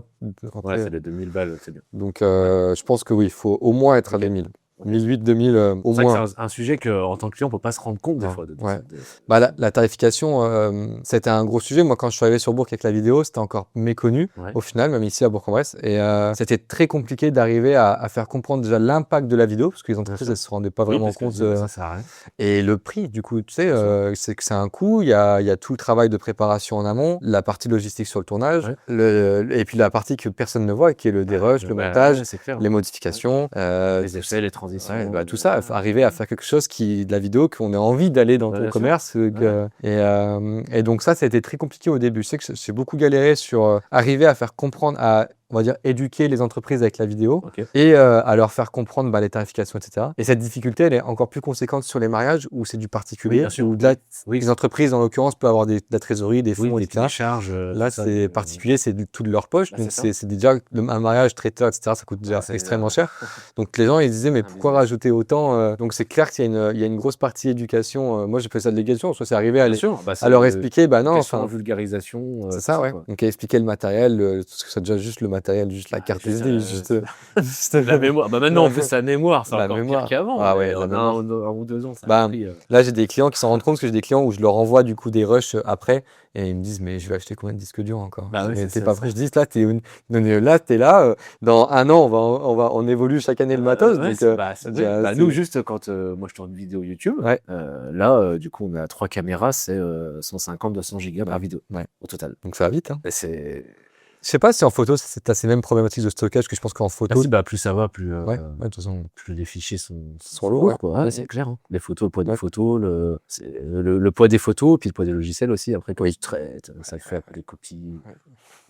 C'est les 2000 balles, c'est bien.
Donc, je pense que oui, il faut au moins être à 2000. 1008, 2000, au moins.
C'est un sujet qu'en tant que client, on peut pas se rendre compte des fois.
La tarification, c'était un gros sujet. Moi, quand je suis arrivé sur Bourg avec la vidéo, c'était encore méconnu au final, même ici à Bourg-en-Bresse. Et c'était très compliqué d'arriver à faire comprendre déjà l'impact de la vidéo, parce que les entreprises, elles se rendaient pas vraiment compte.
Ça sert à rien.
Et le prix, du coup, tu sais, c'est que c'est un coût. Il y a tout le travail de préparation en amont, la partie logistique sur le tournage, et puis la partie que personne ne voit, qui est le dérush, le montage, les modifications,
les effets, les transitions.
Tout ça, arriver à faire quelque chose de la vidéo, qu'on ait envie d'aller dans ton commerce. Et donc ça a été très compliqué au début. Je sais que j'ai beaucoup galéré sur arriver à faire comprendre, on va dire, éduquer les entreprises avec la vidéo et à leur faire comprendre les tarifications, etc. Et cette difficulté, elle est encore plus conséquente sur les mariages où c'est du particulier, où les entreprises, en l'occurrence, peuvent avoir de la trésorerie, des fonds,
des charges.
Là, c'est particulier, c'est tout de leur poche. Donc, c'est déjà un mariage, traiteur, etc. Ça coûte déjà extrêmement cher. Donc, les gens, ils disaient, mais pourquoi rajouter autant Donc, c'est clair qu'il y a une grosse partie éducation. Moi, j'ai fait ça de l'éducation. Soit c'est arrivé à leur expliquer,
vulgarisation.
C'est ça, ouais. Donc, à expliquer le matériel, parce que c'est déjà juste le matériel, juste la carte SD, juste
la mémoire. Maintenant, on fait sa mémoire, c'est encore
mémoire.
pire qu'avant.
Ah ouais,
un ou 2 ans, ça a pris.
Là, j'ai des clients qui s'en rendent compte, parce que j'ai des clients où je leur envoie du coup des rushs après, et ils me disent, mais je vais acheter combien de disques durs encore? T'es pas prêt? Je dis, là, t'es là, dans un an, on évolue chaque année le matos.
Nous, juste quand moi je tourne une vidéo YouTube, là, du coup, on a 3 caméras, c'est 150-200 gigas par vidéo au total.
Donc ça va vite. Hein. Je sais pas si en photo, t'as ces mêmes problématiques de stockage que je pense qu'en photo.
Si, plus ça va, plus,
ouais, de toute façon,
plus les fichiers sont
lourds.
Quoi. Ouais, c'est clair. Hein. Les photos, le poids des photos, le poids des photos, puis le poids des logiciels aussi. Après, quand tu traites, ça fait les copies.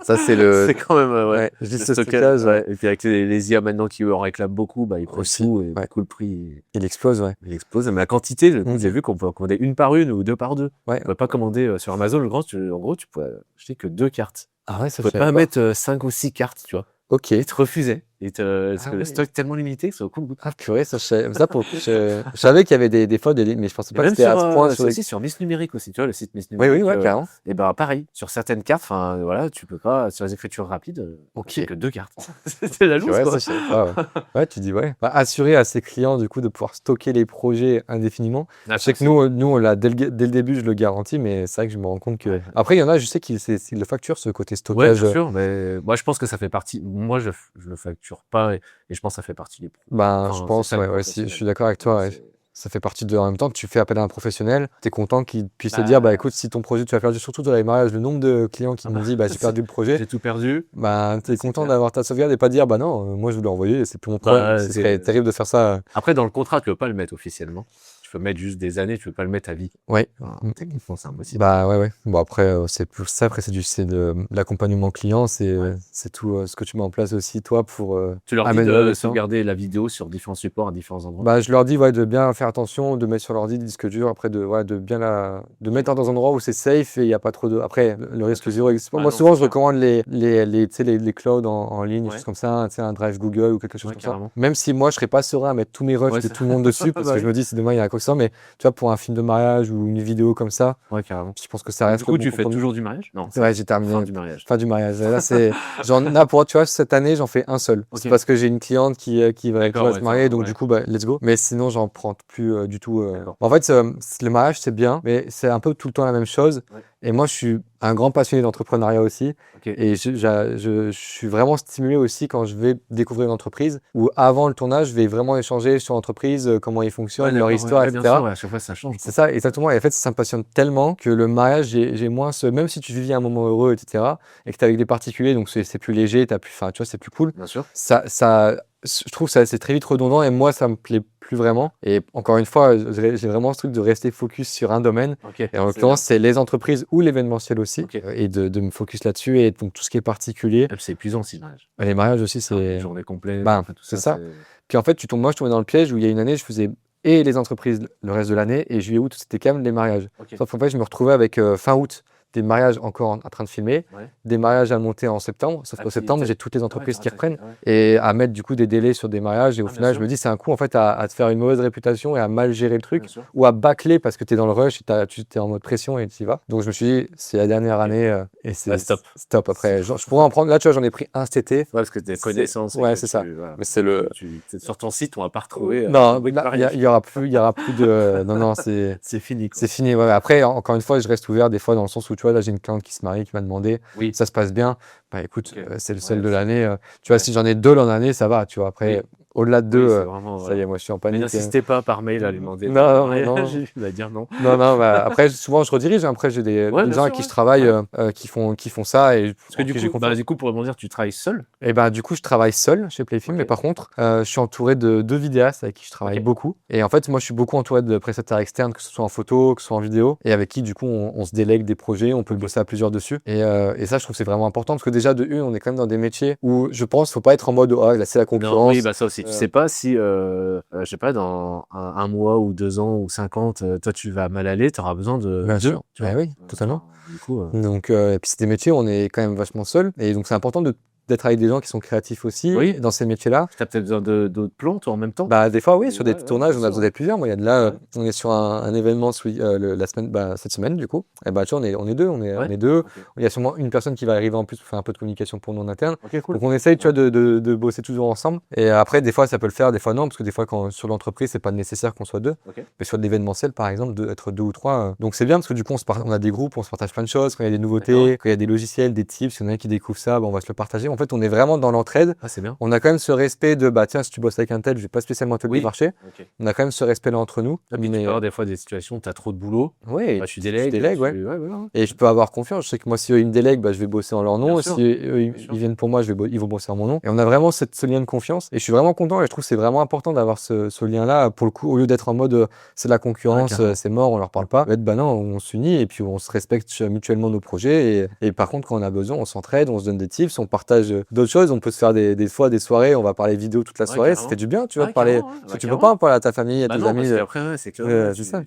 Ça, c'est le.
C'est quand même,
je dis le stockage.
Et puis avec les IA maintenant qui en réclament beaucoup, ils prennent tout et du coup, le prix.
Il explose,
Il explose. Mais la quantité, j'ai vu qu'on peut en commander 1 par 1 ou 2 par 2.
Ouais.
On peut pas commander sur Amazon. En gros, tu peux acheter que 2 cartes.
Ah ouais, ça
tu peux pas mettre 5 ou 6 cartes, tu vois.
Ok.
Ils te refusaient. Parce que le stock est tellement limité que c'est au compte-goutte.
Ah purée, ça pour je savais qu'il y avait des fois mais je pensais pas que c'était à ce point.
Aussi sur Miss Numérique aussi, tu vois, le site Miss Numérique.
Oui, carrément.
Et pareil, sur certaines cartes, voilà, tu peux pas, sur les écritures rapides, que 2 cartes. C'est la loose, quoi.
Ouais, tu dis, assurer à ses clients, du coup, de pouvoir stocker les projets indéfiniment. Je sais que nous, on l'a, dès le début, je le garantis, mais c'est vrai que je me rends compte que. Après, il y en a, je sais qu'ils le facturent, ce côté stockage.
Ouais, bien sûr, mais moi, je pense que ça fait partie. Moi, je le facture pas et je pense que ça fait partie des.
Je pense, je suis d'accord avec toi. Ça fait partie en même temps, tu fais appel à un professionnel, tu es content qu'il puisse te dire, écoute, si ton projet, tu as perdu, surtout dans les mariages, le nombre de clients qui m'ont dit, j'ai perdu le projet.
J'ai tout perdu.
Tu es content d'avoir ta sauvegarde et pas dire, non, moi je voulais envoyer, c'est plus mon problème. Ce serait terrible de faire ça.
Après, dans le contrat, tu peux pas le mettre officiellement. Tu peux mettre juste des années, tu peux pas le mettre à vie.
Ouais.
Techniquement, c'est impossible.
Ouais. Bon, après, c'est plus ça. Après, c'est de l'accompagnement client. C'est tout ce que tu mets en place aussi, toi, pour.
Tu leur dis de sauvegarder la vidéo sur différents supports à différents endroits.
Je leur dis, de bien faire attention, de mettre sur l'ordi, disque dur, après, de bien de mettre dans un endroit où c'est safe et il n'y a pas trop de. Après, le risque zéro existe pas. Moi, souvent, je recommande les clouds en ligne, des choses comme ça, un drive Google ou quelque chose comme ça. Même si moi, je serais pas serein à mettre tous mes rushs de tout le monde dessus, parce que je me dis, si demain, il y a quoi que ça, mais tu vois, pour un film de mariage ou une vidéo comme ça,
carrément.
Je pense que ça reste.
Du coup, tu fais toujours du mariage? Non.
Ouais, j'ai terminé.
Fin du mariage.
Là, tu vois, cette année, j'en fais un seul. C'est parce que j'ai une cliente qui va se marier, donc du coup, let's go. Mais sinon, j'en prends plus du tout. En fait, le mariage, c'est bien, mais c'est un peu tout le temps la même chose. Et moi, je suis un grand passionné d'entrepreneuriat aussi. Et je suis vraiment stimulé aussi quand je vais découvrir une entreprise où avant le tournage, je vais vraiment échanger sur l'entreprise, comment ils fonctionnent, leur histoire, etc.
Bien sûr, à chaque fois, ça change.
C'est ça, exactement. Et en fait, ça me passionne tellement que le mariage, j'ai moins même si tu vis un moment heureux, etc., et que tu es avec des particuliers, donc c'est plus léger, tu vois, c'est plus cool.
Bien sûr.
Je trouve que c'est très vite redondant et moi, ça me plaît plus vraiment. Et encore une fois, j'ai vraiment ce truc de rester focus sur un domaine. Et en l'occurrence, c'est les entreprises ou l'événementiel aussi. Et de me focus là-dessus. Et donc, tout ce qui est particulier.
C'est épuisant aussi, le mariage.
Les mariages aussi, c'est.
Une journée complète.
C'est ça. Puis en fait, moi, je tombais dans le piège où il y a une année, je faisais et les entreprises le reste de l'année. Et juillet-août, c'était quand même les mariages. Sauf qu'en fait, je me retrouvais avec fin août. Des mariages encore en train de filmer, des mariages à monter en septembre, sauf qu'en septembre, j'ai toutes les entreprises qui reprennent et à mettre du coup des délais sur des mariages et au final, je me dis c'est un coup en fait à te faire une mauvaise réputation et à mal gérer le truc ou à bâcler parce que tu es dans le rush et tu es en mode pression et tu y vas. Donc je me suis dit, c'est la dernière année et c'est stop. Après, je pourrais en prendre, là tu vois, j'en ai pris un cet été.
Parce que tes connaissances.
C'est ça. Mais c'est
sur ton site, on va pas retrouver.
Non, il y aura plus de. Non, c'est
fini.
C'est fini. Après, encore une fois, je reste ouvert des fois dans le sens où tu vois, là j'ai une cliente qui se marie, qui m'a demandé, ça se passe bien. Écoute, c'est le seul de l'année. Tu vois, si j'en ai 2 l'an d'année, ça va. Tu vois, après, au-delà de 2, ça y est, moi je suis en panique.
Mais n'insistez pas par mail à lui demander.
Non.
Il va dire non.
Non, après, souvent je redirige. Après, j'ai des gens avec qui je travaille qui font ça. Et
parce que du coup, pour rebondir, tu travailles seul?
Et du coup, je travaille seul chez Playfilm, mais par contre, je suis entouré de 2 vidéastes avec qui je travaille beaucoup. Et en fait, moi, je suis beaucoup entouré de prestataires externes, que ce soit en photo, que ce soit en vidéo, et avec qui, du coup, on se délègue des projets, on peut bosser à plusieurs dessus. Et ça, je trouve que c'est vraiment important parce que déjà, on est quand même dans des métiers où je pense qu'il ne faut pas être en mode là, c'est la concurrence.
Oui, ça aussi. Tu sais pas si, je sais pas, dans un mois ou 2 ans ou 50, toi, tu vas mal aller, tu auras besoin de.
Bien sûr. Oui, totalement. Du coup, donc, et puis c'est des métiers où on est quand même vachement seul. Et donc, c'est important d'être avec des gens qui sont créatifs aussi dans ces métiers-là.
Tu as peut-être besoin d'autres plans, toi, en même temps?
Des fois, oui, sur des tournages, on a besoin d'être plusieurs. Moi, on est sur un événement la semaine, cette semaine, du coup. Et tu vois, on est deux. On est deux. Il y a sûrement une personne qui va arriver en plus pour faire un peu de communication pour nous en interne.
Cool.
Donc, on essaye, tu vois, de bosser toujours ensemble. Et après, des fois, ça peut le faire, des fois non, parce que des fois, sur l'entreprise, c'est pas nécessaire qu'on soit 2. Mais sur l'événementiel, par exemple, être 2 ou 3. Donc, c'est bien parce que du coup, on a des groupes, on se partage plein de choses. Quand il y a des nouveautés, quand il y a des logiciels, des tips, il y en a qui découvrent ça, on va se le partager. en fait, on est vraiment dans l'entraide.
Ah, c'est bien.
On a quand même ce respect de, bah tiens, si tu bosses avec un tel, je vais pas spécialement te le démarcher.
Okay.
On a quand même ce respect-là entre nous.
Ah, mais tu peux avoir des fois des situations où tu as trop de boulot.
Oui,
bah, tu délègues.
Ouais. Et je peux avoir confiance. Je sais que moi, si eux, ils me délèguent, bah, je vais bosser en leur nom. Si eux, ils viennent pour moi, ils vont bosser en mon nom. Et on a vraiment ce lien de confiance. Et je suis vraiment content. Et je trouve que c'est vraiment important d'avoir ce lien-là. Pour le coup, au lieu d'être en mode, c'est de la concurrence, c'est mort, on leur parle pas. Bah non, on s'unit et puis on se respecte mutuellement nos projets. Et par contre, quand on a besoin, on s'entraide, on se donne des tips, on partage d'autres choses. On peut se faire des fois des soirées, on va parler vidéo toute la soirée. Ça fait du bien, tu vois, de parler. Tu peux pas en parler à ta famille, à tes amis.
Après, c'est clair.
C'est ça.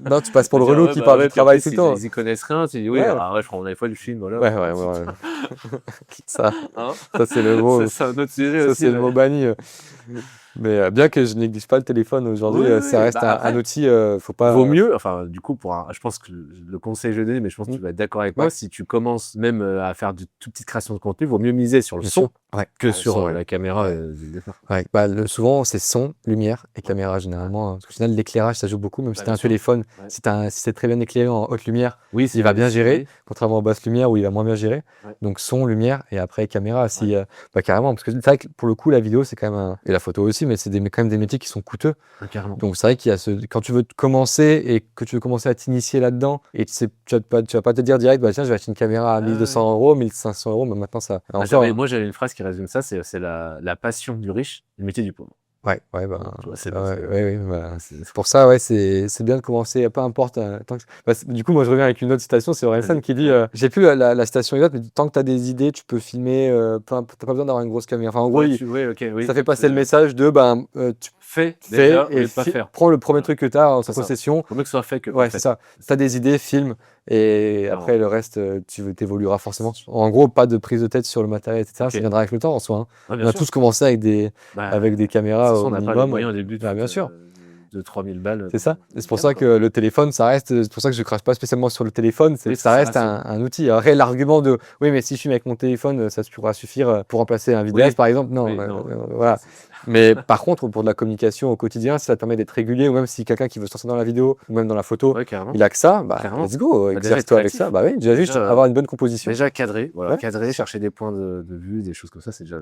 Non, tu passes pour le relou qui parle du travail tout le temps.
Ils y connaissent rien, tu dis oui, je prends des fois du film, voilà.
Ouais. Ça, c'est le mot.
C'est un autre sujet aussi.
Ça, c'est le mot banni. Mais bien que je néglige pas le téléphone aujourd'hui, ça reste un outil, faut pas...
Vaut mieux, enfin, du coup, je pense que le conseil que je donne, mais je pense que tu vas être d'accord avec moi, si tu commences même à faire de toutes petites créations de contenu, vaut mieux miser sur le son que sur la caméra.
Souvent, c'est son, lumière et caméra, généralement. Parce qu'au final, l'éclairage, ça joue beaucoup, même si tu as un téléphone, si c'est très bien éclairé en haute lumière, il va bien gérer, contrairement aux basses lumières où il va moins bien gérer. Donc, son, lumière et après, caméra, carrément. Parce que c'est vrai que pour le coup, la vidéo, c'est quand même et la photo aussi, mais c'est quand même des métiers qui sont coûteux. Donc c'est vrai qu'il y a quand tu veux commencer et que tu veux commencer à t'initier là-dedans et tu vas pas te dire direct, bah tiens, je vais acheter une caméra à 1200 €, 1500 €, mais maintenant ça.
Moi j'avais une phrase qui résume ça, c'est la passion du riche, le métier du pauvre.
C'est pour ça, c'est bien de commencer, peu importe. Du coup, moi je reviens avec une autre citation, c'est Orelsan qui dit, j'ai plus la citation exacte, mais tant que tu as des idées, tu peux filmer, t'as pas besoin d'avoir une grosse caméra. Enfin, en gros, ça fait passer le message de, tu fais et prends le premier truc que tu as en ta possession.
Faut mieux que ce soit fait que.
C'est ça. Si tu as des idées, filme. Et après, le reste, tu t'évolueras forcément. En gros, pas de prise de tête sur le matériel, etc. Ça viendra avec le temps en soi. On a tous commencé avec des caméras au minimum. On n'a pas les moyens
au début bien sûr. De 3000 balles.
C'est ça. C'est pour ça que le téléphone, ça reste. C'est pour ça que je crache pas spécialement sur le téléphone. Ça reste un outil. Après, l'argument de oui, mais si je filme avec mon téléphone, ça pourra suffire pour remplacer un vidéaste, par exemple. Non, voilà. Mais par contre, pour de la communication au quotidien, ça te permet d'être régulier, ou même si quelqu'un qui veut se lancer dans la vidéo ou même dans la photo, il a que ça, let's go, exerce-toi avec ça. Déjà juste avoir une bonne composition.
Déjà cadrer, cadrer, chercher des points de vue, des choses comme ça, c'est déjà.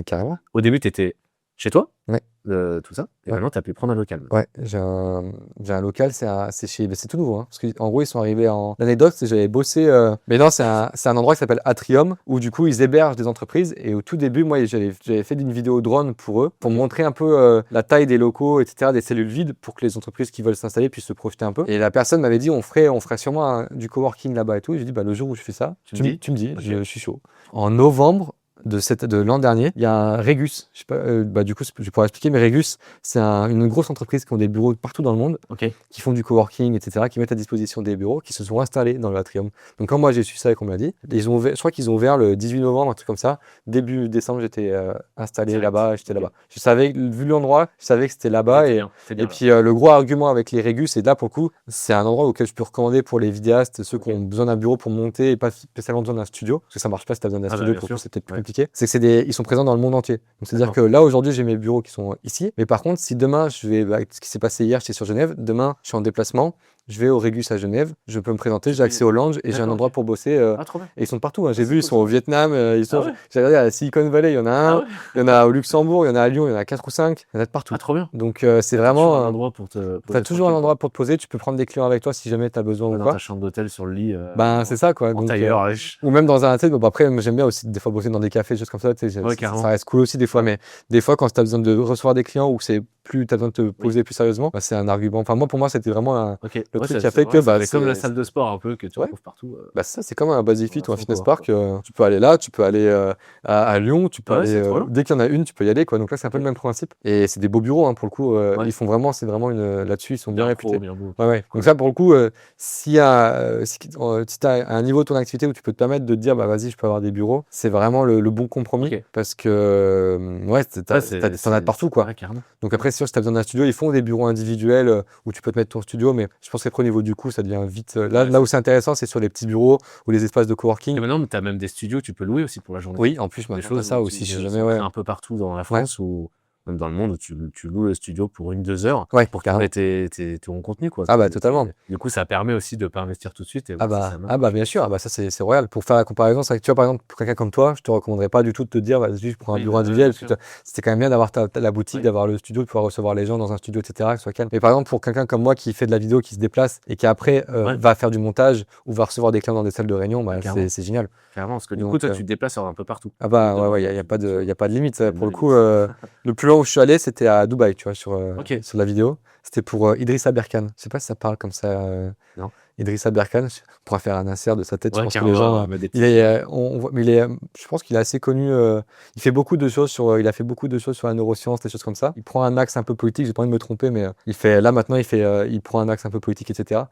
Carrément.
Au début, tu étais chez toi,
ouais.
Tout ça, et maintenant tu as pu prendre un local.
Ouais, j'ai un local, c'est tout nouveau, parce qu'en gros ils sont arrivés l'anecdote, c'est que j'avais bossé, mais non, c'est un endroit qui s'appelle Atrium, où du coup ils hébergent des entreprises, et au tout début, moi j'avais fait une vidéo drone pour eux, pour montrer un peu la taille des locaux, etc., des cellules vides, pour que les entreprises qui veulent s'installer puissent se projeter un peu. Et la personne m'avait dit, on ferait sûrement du coworking là-bas et tout, et j'ai dit, le jour où je fais ça, tu me dis, je suis chaud. En novembre de l'an dernier, il y a un Regus, je sais pas, du coup je pourrais expliquer, mais Regus, c'est une grosse entreprise qui ont des bureaux partout dans le monde, qui font du coworking, etc., qui mettent à disposition des bureaux, qui se sont installés dans le Atrium. Donc quand moi j'ai su ça et qu'on me l'a dit, je crois qu'ils ont ouvert le 18 novembre, un truc comme ça. Début décembre, j'étais installé là-bas, j'étais là-bas. Je savais, vu l'endroit, je savais que c'était là-bas. Et puis le gros argument avec les Regus, c'est là pour le coup, c'est un endroit auquel je peux recommander pour les vidéastes, ceux qui ont besoin d'un bureau pour monter et pas spécialement besoin d'un studio, parce que ça marche pas si tu as besoin d'un studio, pour c'est peut-être plus compliqué. C'est que ils sont présents dans le monde entier. Donc c'est-à-dire que là aujourd'hui j'ai mes bureaux qui sont ici, mais par contre si demain ce qui s'est passé hier, j'étais sur Genève, demain je suis en déplacement, je vais au Regus à Genève, je peux me présenter, j'ai accès au lounge et j'ai un endroit pour bosser. Et ils sont partout. J'ai vu, ils sont au Vietnam, j'ai regardé à Silicon Valley, il y en a un, il y en a au Luxembourg, il y en a à Lyon, il y en a 4 ou 5, il y en a de partout.
Trop bien.
Donc c'est vraiment
un endroit pour te.
T'as toujours un endroit pour te poser, tu peux prendre des clients avec toi si jamais t'as besoin ou
dans
quoi.
Ta chambre d'hôtel sur le lit.
C'est ça quoi.
En tailleur.
Ou même dans un après j'aime bien aussi des fois bosser dans des cafés, des choses comme ça. Ça reste cool aussi des fois, mais des fois quand t'as besoin de recevoir des clients ou c'est plus t'as besoin de te poser plus sérieusement, c'est un argument. Enfin pour moi c'était vraiment le truc qui a fait que
c'est comme la salle de sport un peu que tu retrouves partout.
Ça c'est comme un Basic-Fit ou un fitness park. Tu peux aller là, tu peux aller à Lyon, tu peux aller dès qu'il y en a une, tu peux y aller quoi. Donc là c'est un peu le même principe. Et c'est des beaux bureaux pour le coup. Ils font vraiment, c'est vraiment là-dessus ils sont bien réputés. Donc ça pour le coup, si t'as un niveau de ton activité où tu peux te permettre de te dire vas-y je peux avoir des bureaux, c'est vraiment le bon compromis parce que t'en as de partout quoi. Donc après si tu as besoin d'un studio, ils font des bureaux individuels où tu peux te mettre ton studio, mais je pense qu'après au niveau du coup ça devient vite là où c'est intéressant, c'est sur les petits bureaux ou les espaces de coworking.
Et maintenant tu as même des studios, tu peux louer aussi pour la journée.
Oui, en plus des choses ça aussi si jamais
un peu partout dans la France où même dans le monde où tu loues le studio pour 1-2 heures pour
carrément.
ton contenu, quoi.
Ah bah totalement.
Du coup, ça permet aussi de pas investir tout de suite. Et
Ah bah bien sûr, ça c'est royal. Pour faire la comparaison, c'est vrai que tu vois par exemple pour quelqu'un comme toi, je te recommanderais pas du tout de te dire vas-y je prends un bureau individuel parce que c'était quand même bien d'avoir la boutique, d'avoir le studio, de pouvoir recevoir les gens dans un studio, etc. Que ce soit calme. Mais par exemple pour quelqu'un comme moi qui fait de la vidéo, qui se déplace et qui après va faire du montage ou va recevoir des clients dans des salles de réunion, c'est génial.
Carrément, parce que du coup toi tu te déplaces un peu partout.
Ah bah ouais, il y a pas de limite. Pour le coup, le plus loin où je suis allé, c'était à Dubaï, tu vois, sur la vidéo. C'était pour Idrissa Berkane. Je sais pas si ça parle comme ça.
Non.
Idrissa Berkane, on pourra faire un insert de sa tête. Je pense que les
carrément,
gens, je pense qu'il est assez connu. Il fait beaucoup de choses il a fait beaucoup de choses sur la neuroscience, des choses comme ça. Il prend un axe un peu politique. J'ai pas envie de me tromper, mais il prend un axe un peu politique, etc.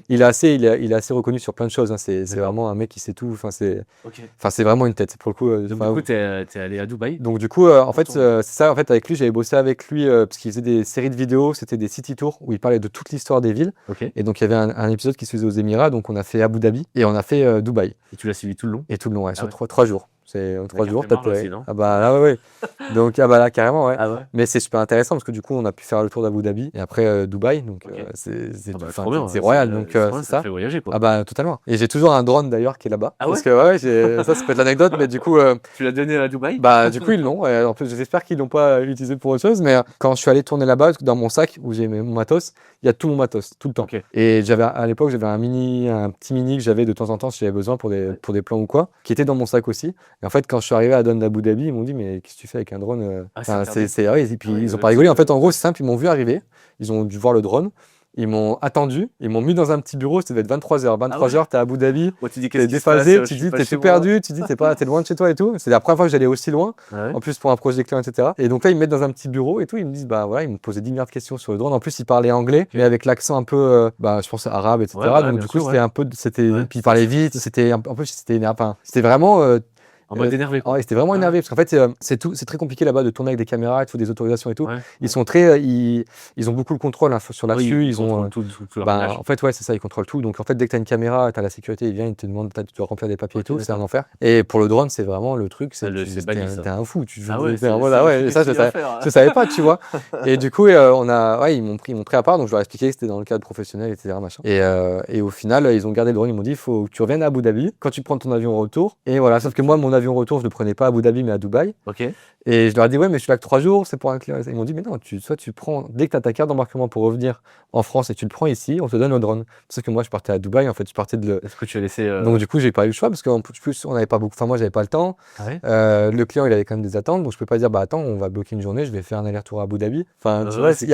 Il est assez reconnu sur plein de choses. Hein. C'est vraiment un mec qui sait tout. C'est vraiment une tête. Pour le coup.
Donc du coup, t'es allé à Dubaï.
Donc du coup, en fait, c'est ça. En fait, avec lui, j'avais bossé avec lui parce qu'il faisait des séries de vidéos. C'était des city tours où il parlait de toute l'histoire des villes. Et donc il y avait un épisode qui se faisait aux Émirats, donc on a fait Abu Dhabi et on a fait Dubaï.
Et tu l'as suivi tout le long?
Et tout le long, sur 3 jours. C'est 3 jours,
t'as aussi, non?
Ah bah là, ouais. Donc là, carrément, ouais.
Ah ouais.
Mais c'est super intéressant parce que du coup, on a pu faire le tour d'Abu Dhabi et après Dubaï. Donc c'est royal. Donc c'est ça.
Fait voyager, quoi.
Ah bah totalement. Et j'ai toujours un drone d'ailleurs qui est là-bas.
Ah ouais.
Parce que ça peut être l'anecdote, mais du coup.
Tu l'as donné à Dubaï?
Bah du coup ils l'ont. En plus, j'espère qu'ils l'ont pas utilisé pour autre chose. Mais quand je suis allé tourner là-bas, dans mon sac où j'ai mon matos, il y a tout mon matos tout le temps. Et à l'époque j'avais un petit mini que j'avais de temps en temps si j'avais besoin pour des plans ou quoi, qui était dans mon sac aussi. Et en fait quand je suis arrivé à Don d'Abu Dhabi, ils m'ont dit mais qu'est-ce que tu fais avec un drone? Et puis ils ont pas rigolé. En fait en gros c'est simple, ils m'ont vu arriver, ils ont dû voir le drone. Ils m'ont attendu, ils m'ont mis dans un petit bureau, ça devait être 23h. 23h, t'es à Abu Dhabi, t'es déphasé, tu dis t'es tout perdu, tu dis t'es loin de chez toi et tout. C'est la première fois que j'allais aussi loin, en plus pour un projet client, etc. Et donc là, ils me mettent dans un petit bureau et tout, ils me disent, bah voilà, ils me posaient 10 milliards de questions sur le drone. En plus, ils parlaient anglais, mais avec l'accent un peu, je pense arabe, etc. Donc du coup, puis ils parlaient vite, c'était vraiment...
En mode énervé.
C'était vraiment énervé parce qu'en fait c'est très compliqué là-bas de tourner avec des caméras, il faut des autorisations et tout. Ils sont ils ont beaucoup le contrôle là-dessus. Ils ont
tout
en fait c'est ça, ils contrôlent tout. Donc en fait dès que t'as une caméra, t'as la sécurité, ils viennent, ils te demandent, tu dois remplir des papiers et tout, c'est un enfer. Et pour le drone c'est vraiment le truc, t'es un fou. Ça je savais pas, tu vois. Et du coup ils m'ont pris à part, donc je leur ai expliqué que c'était dans le cadre professionnel, etc. machin. Et au final ils ont gardé le drone, ils m'ont dit faut que tu reviennes à Abu Dhabi quand tu prends ton avion au retour. Et voilà, sauf que moi mon avion retour, je ne le prenais pas à Abu Dhabi mais à Dubaï. Et je leur ai dit ouais mais je suis là que 3 jours, c'est pour un client. Ils m'ont dit mais non, soit tu prends dès que tu as ta carte d'embarquement pour revenir en France et tu le prends ici, on te donne le drone. Sauf que moi je partais à Dubaï, en fait je partais de.
Est-ce que tu as laissé
Donc du coup j'ai pas eu le choix parce qu'en plus on n'avait pas beaucoup. Enfin moi j'avais pas le temps. Le client il avait quand même des attentes, donc je peux pas dire bah attends on va bloquer une journée, je vais faire un aller-retour à Abu Dhabi. Enfin tu vois, c'est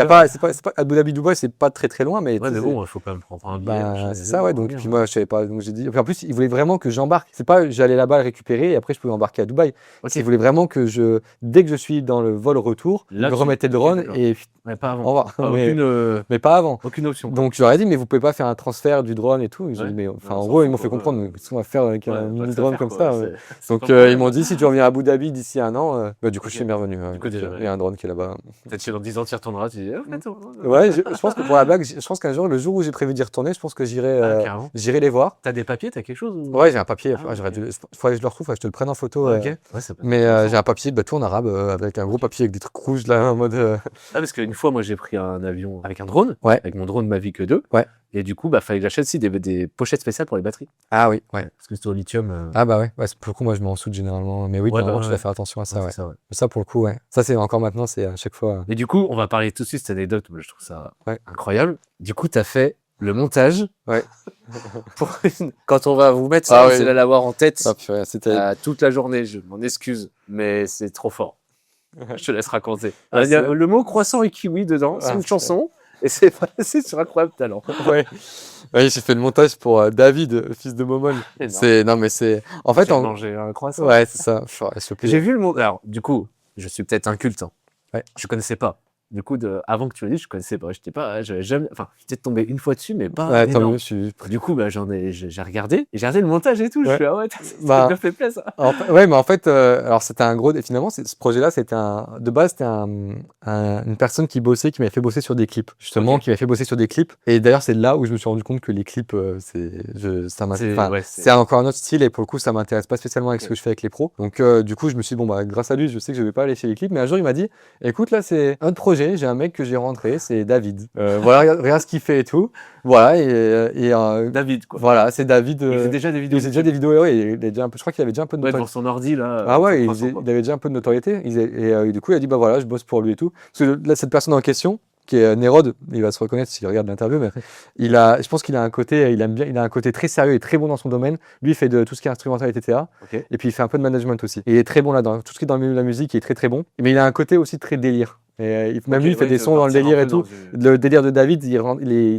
pas Abu Dhabi Dubaï, c'est pas très long mais.
Ouais mais bon il faut quand même prendre un billet.
C'est ça ouais, donc puis moi je savais pas, donc j'ai dit. En plus ils voulaient vraiment que j'embarque. C'est pas j'allais là-bas le récupérer et après je pouvais embarquer à Dubaï. Ils voulaient vraiment que dès que je suis dans le vol retour, je remettais le drone et
pas avant.
Au revoir. Mais pas avant.
Aucune option.
Donc je leur ai dit mais vous pouvez pas faire un transfert du drone et tout. Ils ont dit mais en gros ils m'ont fait comprendre mais qu'est-ce qu'on va faire avec un mini drone comme ça. Donc ils m'ont dit si tu reviens à Abu Dhabi d'ici 1 an, du coup je suis bien revenu. Il y a un drone qui est là-bas.
Peut-être dans 10 ans tu y retourneras, tu dis
ouais, je pense que pour la blague, je pense qu'un jour le jour où j'ai prévu d'y retourner, je pense que j'irai les voir.
T'as des papiers, t'as quelque chose?
Ouais, j'ai un papier. Faudrait que je le retrouve, je te le prenne en photo. Mais j'ai un papier de tout en arabe avec un gros papier avec des trucs rouges là en mode.
Parce qu'une fois moi j'ai pris un avion avec un drone, avec mon drone Mavic 2. Et du coup fallait que j'achète aussi des pochettes spéciales pour les batteries.
Ah oui, ouais.
Parce que c'était au lithium.
Ah bah ouais, pour le coup moi je m'en soude généralement. Mais oui, normalement tu dois faire attention à ça. Ça pour le coup ouais. Ça c'est encore maintenant, c'est à chaque fois.
Et du coup on va parler tout de suite de cette anecdote, je trouve ça incroyable. Du coup t'as fait le montage. Quand on va vous mettre ça, vous allez l'avoir en tête toute la journée. Je m'en excuse, mais c'est trop fort. Je te laisse raconter. Il y a le mot croissant et kiwi dedans. C'est une chanson et c'est sur Incroyable Talent.
Oui, j'ai fait le montage pour David, fils de Momon. En fait,
j'ai mangé un croissant.
Ouais, c'est ça.
J'ai vu le montage. Alors, du coup, je suis peut-être inculte. Je connaissais pas. Du coup, avant que tu le dises, je connaissais pas. J'avais jamais, enfin, j'étais tombé une fois dessus, mais pas
Ouais, tant
énorme.
mieux,
Du coup, bah, j'ai regardé le montage et tout. Je
Ouais.
suis ah ouais, ça
Bah,
me fait plaisir ça.
ouais, mais en fait, alors c'était un gros. Finalement, ce projet-là, de base, c'était une personne qui m'avait fait bosser sur des clips, justement,
Ok.
qui m'avait fait bosser sur des clips. Et d'ailleurs, c'est là où je me suis rendu compte que les clips, c'est encore un autre style et pour le coup, ça m'intéresse pas spécialement avec ce que je fais avec les pros. Donc, du coup, je me suis dit, bon, bah, grâce à lui, je sais que je vais pas aller chez les clips. Mais un jour, il m'a dit, écoute, là, c'est un autre projet. J'ai un mec que j'ai rentré, c'est David. Voilà, regarde ce qu'il fait et tout. Voilà,
David, quoi.
voilà, c'est David.
Il faisait déjà des vidéos.
Il faisait déjà des vidéos, ouais, il a déjà je crois qu'il avait déjà un peu de
Ouais,
notoriété.
devant son ordi, là.
Ah ouais, il
300, quoi.
avait déjà un peu de notoriété. Du coup, il a dit, bah voilà, je bosse pour lui et tout. Parce que là, cette personne en question, qui est Nérode, il va se reconnaître s'il regarde l'interview, mais je pense qu'il a un côté, il a un côté très sérieux et très bon dans son domaine. Lui, il fait de tout ce qui est instrumental, etc.
Ok.
Et puis, il fait un peu de management aussi. Et il est très bon là-dedans. Tout ce qui est dans le milieu de la musique, il est très très bon. Mais il a un côté aussi très délire. Et même lui, il fait des sons dans le délire et tout. Le délire de David, il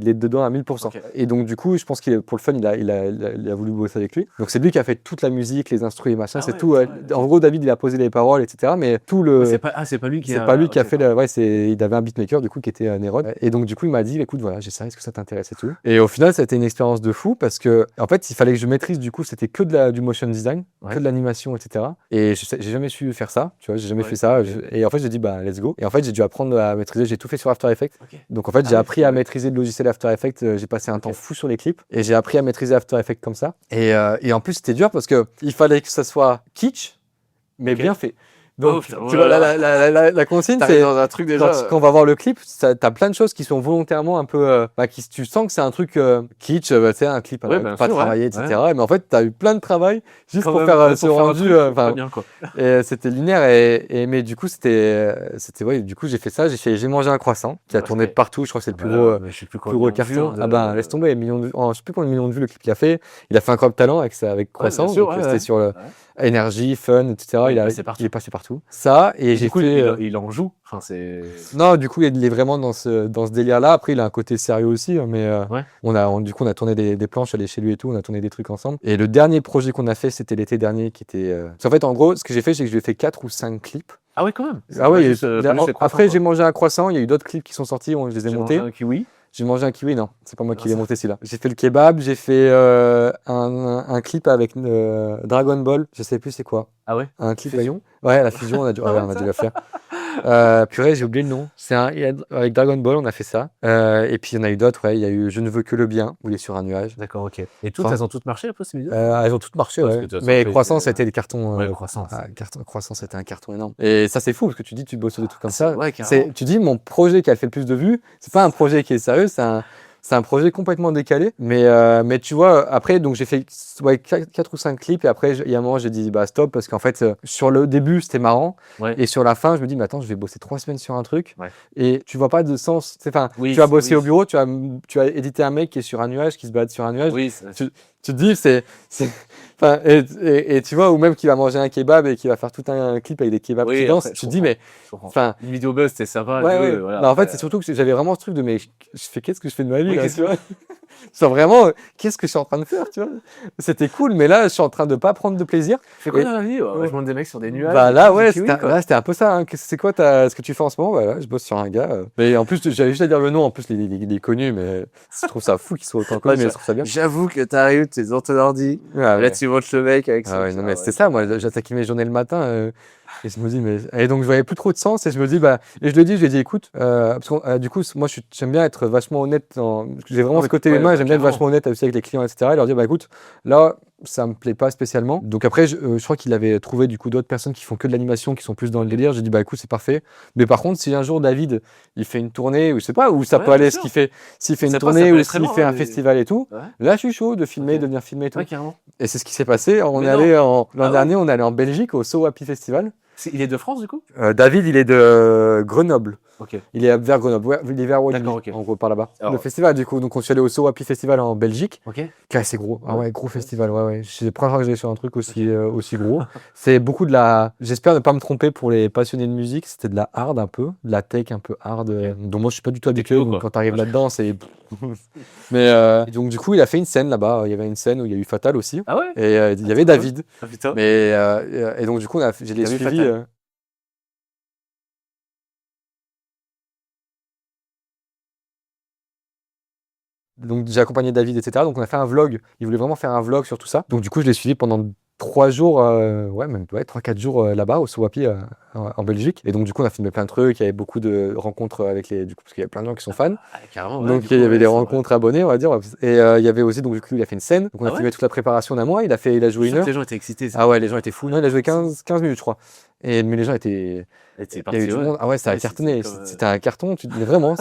est dedans à 1000%.
Ok.
Et donc, du coup, je pense pour le fun, il a voulu bosser avec lui. Donc, c'est lui qui a fait toute la musique, les instruments, les machins,
Ah
c'est
ouais,
tout. En gros, David, il a posé les paroles, etc. Mais tout le.
C'est pas lui qui
C'est
a.
pas lui qui a
ok,
fait ouais, il avait un beatmaker du coup qui était Nérode. Et donc du coup il m'a dit écoute voilà j'ai ça, est-ce que ça t'intéresse et tout. Et au final ça a été une expérience de fou parce que en fait il fallait que je maîtrise du coup c'était que du motion design,
Ouais.
que de l'animation etc. Et j'ai jamais su faire ça, tu vois, j'ai jamais
Ouais,
fait ça.
ok.
Et en fait j'ai dit bah let's go. Et en fait j'ai dû apprendre à maîtriser, j'ai tout fait sur After Effects.
Ok.
Donc en fait j'ai appris à maîtriser le logiciel After Effects, j'ai passé un temps fou sur les clips et j'ai appris à maîtriser After Effects comme ça. Et en plus c'était dur parce que il fallait que ça soit kitsch mais bien fait. Donc, tu vois, la consigne, c'est
dans un truc déjà.
quand on va voir le clip, t'as plein de choses qui sont volontairement un peu. Tu sens que c'est un truc kitsch, tu sais, un clip pas travaillé, etc.
Ouais.
Mais en fait, t'as eu plein de travail juste
Quand
pour
même,
faire ce rendu.
pas bien, quoi.
Et c'était linéaire. Mais du coup, ouais, du coup, j'ai fait ça. J'ai mangé un croissant qui a tourné partout. Je crois que c'est le plus gros carton. Ah ben, laisse tomber. Je sais plus combien de millions de vues le clip qu'il a fait. Il a fait un crop talent avec croissant. C'était sur énergie, fun, etc.
Ouais,
il est passé partout. Ça, et j'ai fait.
Il en joue. Enfin,
non, du coup, il est vraiment dans ce délire-là. Après, il a un côté sérieux aussi, hein, mais
Ouais.
on a tourné des planches, allé chez lui et tout, on a tourné des trucs ensemble. Et le dernier projet qu'on a fait, c'était l'été dernier, qui était. Parce qu'en fait, en gros, ce que j'ai fait, c'est que je lui ai fait 4 ou 5 clips.
Ah ouais, quand même.
Ah ouais,
Après,
j'ai mangé un croissant, il y a eu d'autres clips qui sont sortis, je les ai montés.
Un kiwi.
J'ai mangé un kiwi, non, c'est pas moi qui l'ai monté celui-là. J'ai fait le kebab, j'ai fait un clip avec Dragon Ball, je sais plus c'est quoi.
Ah ouais.
Un clip Bayon. Ouais, la fusion, on a dû la faire. Purée, j'ai oublié le nom. Avec Dragon Ball, on a fait ça. Et puis il y en a eu d'autres, ouais. Il y a eu Je ne veux que le bien, où il est sur un nuage.
D'accord, ok. Et elles ont toutes marché après ces vidéos?
Elles ont toutes marché, ouais. Mais Croissant, c'était des cartons.
Ouais, Croissant.
Croissant, c'était un carton énorme. Et ça, c'est fou, parce que tu dis, tu bosses sur des trucs comme ça.
Ouais,
Tu dis, mon projet qui a fait le plus de vues, c'est pas un projet qui est sérieux, c'est un projet complètement décalé. Mais tu vois, après, donc j'ai fait 4 ou 5 clips. Et après, il y a un moment, j'ai dit, bah stop, parce qu'en fait, sur le début, c'était marrant.
Ouais.
Et sur la fin, je me dis, mais attends, je vais bosser 3 semaines sur un truc.
Ouais.
Et tu vois pas de sens. Enfin, tu vas bosser au bureau, tu as édité un mec qui est sur un nuage, qui se balade sur un nuage.
Oui,
tu te dis, enfin, et tu vois, ou même qui va manger un kebab et qui va faire tout un clip avec des kebabs qui dansent. Tu te dis, mais. Enfin,
une vidéo buzz, c'était sympa.
Ouais.
Voilà,
bah, en fait, c'est surtout que j'avais vraiment ce truc de, mais qu'est-ce que je fais de ma vie, là, tu vois? Genre vraiment, qu'est-ce que je suis en train de faire, tu vois? C'était cool, mais là, je suis en train de pas prendre de plaisir.
Tu fais quoi dans la vie? Je monte des mecs sur des nuages.
Bah là, ouais, c'était un peu ça. Hein. C'est quoi ce que tu fais en ce moment? Bah là, je bosse sur un gars. Mais en plus, j'avais juste à dire le nom. En plus, il est connu, mais je trouve ça fou qu'il soit autant connu, mais je trouve ça bien.
J'avoue que t'arrives, t'es dans ton ordi. Là, tu montes le mec avec ça.
Ouais, non, mais c'était ça. Moi, j'attaquais mes journées le matin. Et je me dis, et donc je voyais plus trop de sens, et je me dis, et je lui ai dit, écoute, parce que du coup, moi, j'aime bien être vachement honnête, j'ai vraiment ce côté humain, j'aime bien être vachement honnête aussi avec les clients, etc. Et leur dire, bah écoute, là, ça me plaît pas spécialement. Donc après, je crois qu'il avait trouvé du coup d'autres personnes qui font que de l'animation, qui sont plus dans le délire. J'ai dit, bah écoute, c'est parfait. Mais par contre, si un jour David, il fait une tournée, ou je sais pas, où ça peut aller, s'il fait une tournée, ou s'il fait un festival et tout, là, je suis chaud de filmer, de venir filmer et tout. Et c'est ce qui s'est passé. L'an dernier, on est allé en Belgique au So Happy Festival.
Il est de France, du coup?
David, il est de Grenoble.
Okay.
Il est vers Grenoble. Ouais, il est vers Wally, en gros, par là-bas. Le festival, du coup. Donc, on est allé au So Happy Festival en Belgique. C'est gros. Ah ouais, gros festival. Ouais. C'est la première fois que j'allais sur un truc aussi gros. C'est beaucoup de la. J'espère ne pas me tromper pour les passionnés de musique. C'était de la hard un peu, de la tech un peu hard. Donc, moi, je suis pas du tout habitué. Donc, quand tu arrives là-dedans, c'est. Mais donc, du coup, il a fait une scène là-bas. Il y avait une scène où il y a eu Fatal aussi.
Ah ouais?
Et il y avait David.
Ah putain.
Et donc, du coup, j'ai les suivis. donc j'ai accompagné David, etc. Donc on a fait un vlog. Il voulait vraiment faire un vlog sur tout ça. Donc du coup, je l'ai suivi pendant 3 jours, 3-4 jours là-bas, au Sowapi, en Belgique. Et donc, du coup, on a filmé plein de trucs. Il y avait beaucoup de rencontres avec du coup, parce qu'il y avait plein de gens qui sont fans.
Carrément,
Donc, il y avait des rencontres abonnés, on va dire. Et il y avait aussi, donc, du coup, il a fait une scène. Donc, on a filmé toute la préparation d'un mois. Il a joué 1 heure.
Les gens étaient excités.
Ah ouais, les gens étaient fous. Non, il a joué 15 minutes, je crois. Mais les gens étaient. Il y a eu du monde. Ah ouais, ça a cartonné. C'était un carton. Mais vraiment,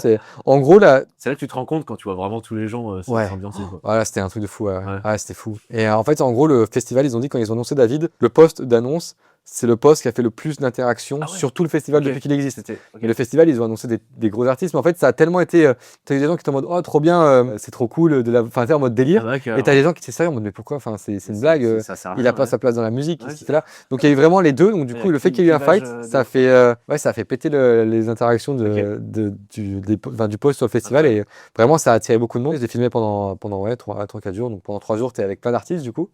en gros, là.
C'est là que tu te rends compte quand tu vois vraiment tous les gens s'ambiancer.
Voilà, c'était un truc de fou. Ouais, c'était fou. Et en fait, en gros, le festival, ils ont dit, quand ils ont annoncé David, le post d'annonce, c'est le post qui a fait le plus d'interactions sur tout le festival depuis qu'il existe. Et le festival, ils ont annoncé des gros artistes, mais en fait, ça a tellement été. T'as eu des gens qui étaient en mode, oh, trop bien, c'est trop cool, enfin, t'es en mode délire. Et t'as des gens qui étaient sérieux en mode, mais pourquoi? Enfin, c'est une blague, il a pas sa place dans la musique, c'était là. Donc, il y a eu vraiment les deux. Donc, du coup, le fait qu'il y ait eu un fight, ça a fait péter les interactions du post sur le festival. Et vraiment, ça a attiré beaucoup de monde. Je l'ai filmé pendant 3-4 jours. Donc, pendant 3 jours, t'es avec plein d'artistes, du coup.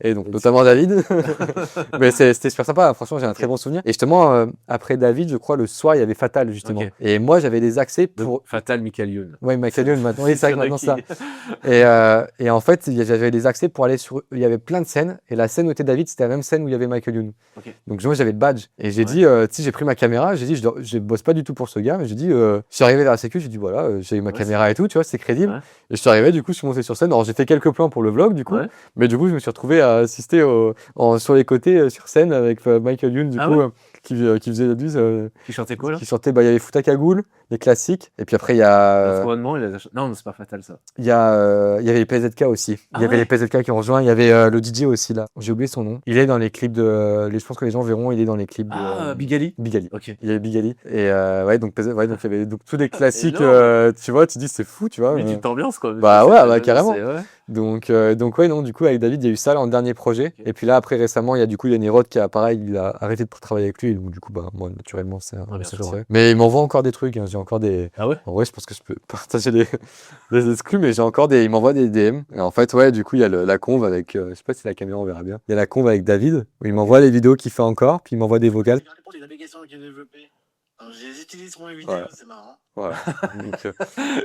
Et donc, notamment David. Mais c'était super sympa. Franchement, j'ai un très bon souvenir. Et justement, après David, je crois, le soir, il y avait Fatal, justement. Et moi, j'avais des accès pour.
Fatal, Michael Youn.
Oui, Michael Youn, maintenant. Oui, c'est vrai que maintenant, ça. Et en fait, j'avais des accès pour aller sur. Il y avait plein de scènes. Et la scène où était David, c'était la même scène où il y avait Michael Youn. Donc, moi, j'avais le badge. Et j'ai dit, j'ai pris ma caméra. J'ai dit, je bosse pas du tout pour ce gars. Mais j'ai dit, je suis arrivé vers la sécu. J'ai dit, voilà, j'ai eu ma caméra et tout, tu vois, c'est crédible. Et je suis arrivé, du coup, je suis monté sur scène. Alors, j'ai fait quelques plans pour le vlog, du coup. Mais du coup, je me suis retrouvé à assister sur les côtés sur scène avec Michael Youn, du coup, qui faisait la buse.
Qui chantait quoi, là?
Qui chantait, il y avait Fouta Cagoule, les classiques. Et puis après, il y a.
Non, c'est pas Fatal, ça.
Il y avait les PZK aussi. Il y avait les PZK qui ont rejoint. Il y avait le DJ aussi, là. J'ai oublié son nom. Il est dans les clips de. Je pense que les gens verront, il est dans les clips de.
Bigali.
Bigali.
Ok.
Il y avait Bigali. Et donc il y avait tous les classiques. Tu vois, tu dis, c'est fou, tu vois.
Mais tu t'ambiances, quoi.
Bah, carrément. Donc non, du coup, avec David, il y a eu ça, là, en dernier projet. Et puis là, après, récemment, il y a du coup Yann Rod qui a, pareil, il a arrêté de travailler avec lui. Donc, du coup, moi, naturellement, c'est un message. Mais il m'envoie encore des trucs. J'ai encore des.
Ah ouais?
En vrai, je pense que je peux partager des exclus, mais j'ai encore il m'envoie des DM. Et en fait, du coup, il y a la conve avec. Je sais pas si la caméra, on verra bien. Il y a la conve avec David, où il m'envoie les vidéos qu'il fait encore, puis il m'envoie des vocales.
Les applications qu'il a développées. Je les utilise pour mes vidéos, c'est marrant.
Voilà. Donc,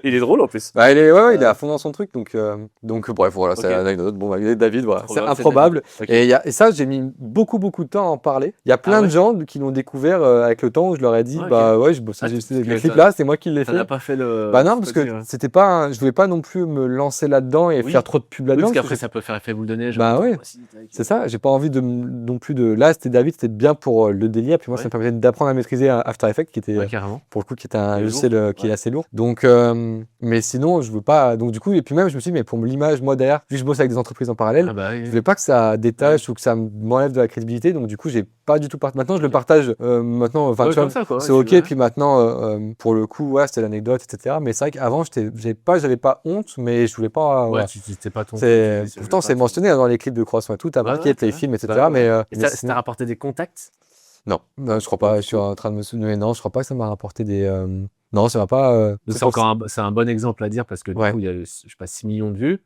il est drôle en plus.
Il est à fond dans son truc. Donc bref, voilà, c'est une anecdote. Bon, David, voilà, c'est improbable. Et ça, j'ai mis beaucoup de temps à en parler. Il y a plein de gens qui l'ont découvert avec le temps où je leur ai dit, je bossais ces clips là, c'est moi qui l'ai fait.
Ça n'a pas fait le.
Bah non, parce que c'était pas, je voulais pas non plus me lancer là-dedans et faire trop de pub là-dedans.
Parce qu'après, ça peut faire effet boule de neige.
Bah ouais, c'est ça. J'ai pas envie non plus de. Là, c'était David, c'était bien pour le délire. Puis moi, ça me permettait d'apprendre à maîtriser After Effects, qui était pour le coup, qui était un logiciel qui est assez lourd. Donc, mais sinon, je veux pas. Donc, du coup, et puis même, je me suis dit, mais pour l'image, moi derrière, vu que je bosse avec des entreprises en parallèle, je voulais pas que ça détache ou que ça m'enlève de la crédibilité. Donc, du coup, j'ai pas du tout partagé. Maintenant, je le partage. Maintenant, c'est ok. Puis maintenant, pour le coup, c'était l'anecdote, etc. Mais c'est vrai qu'avant, j'avais pas honte, mais je voulais pas.
C'était pas ton.
Pourtant, c'est mentionné dans les clips de croissant et tout, t'as marqué les films, etc. Mais
ça t'a rapporté des contacts?
Non, je crois pas. Je suis en train de me souvenir. Non, je crois pas que ça m'a rapporté des. Non, ça va pas.
C'est un bon exemple à dire parce que du coup, il y a, je sais pas, 6 millions de vues.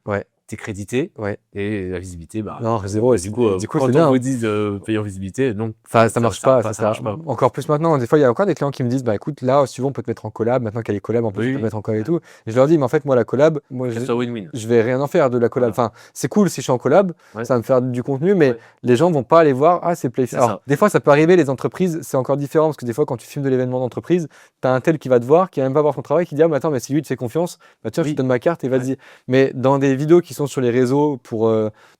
T'es crédité. Et la visibilité,
non, zéro. Et du coup,
quand on vous dit payer en visibilité, non.
Ça marche pas. Ça marche pas. Encore plus maintenant. Des fois, il y a encore des clients qui me disent, écoute, là, si tu veux, on peut te mettre en collab. Maintenant qu'elle est collab, on peut te mettre en collab et tout. Et je leur dis, mais en fait, moi, la collab, je vais rien en faire de la collab. Enfin, c'est cool si je suis en collab, ça va me faire du contenu, mais les gens vont pas aller voir, c'est Playfilm. Alors, des fois, ça peut arriver, les entreprises, c'est encore différent parce que des fois, quand tu filmes de l'événement d'entreprise, t'as un tel qui va te voir, qui va même pas voir ton travail, qui dit, attends, mais si lui te fait confiance, tiens, je te donne ma carte et vas-y. Mais dans des vidéos qui sont sur les réseaux pour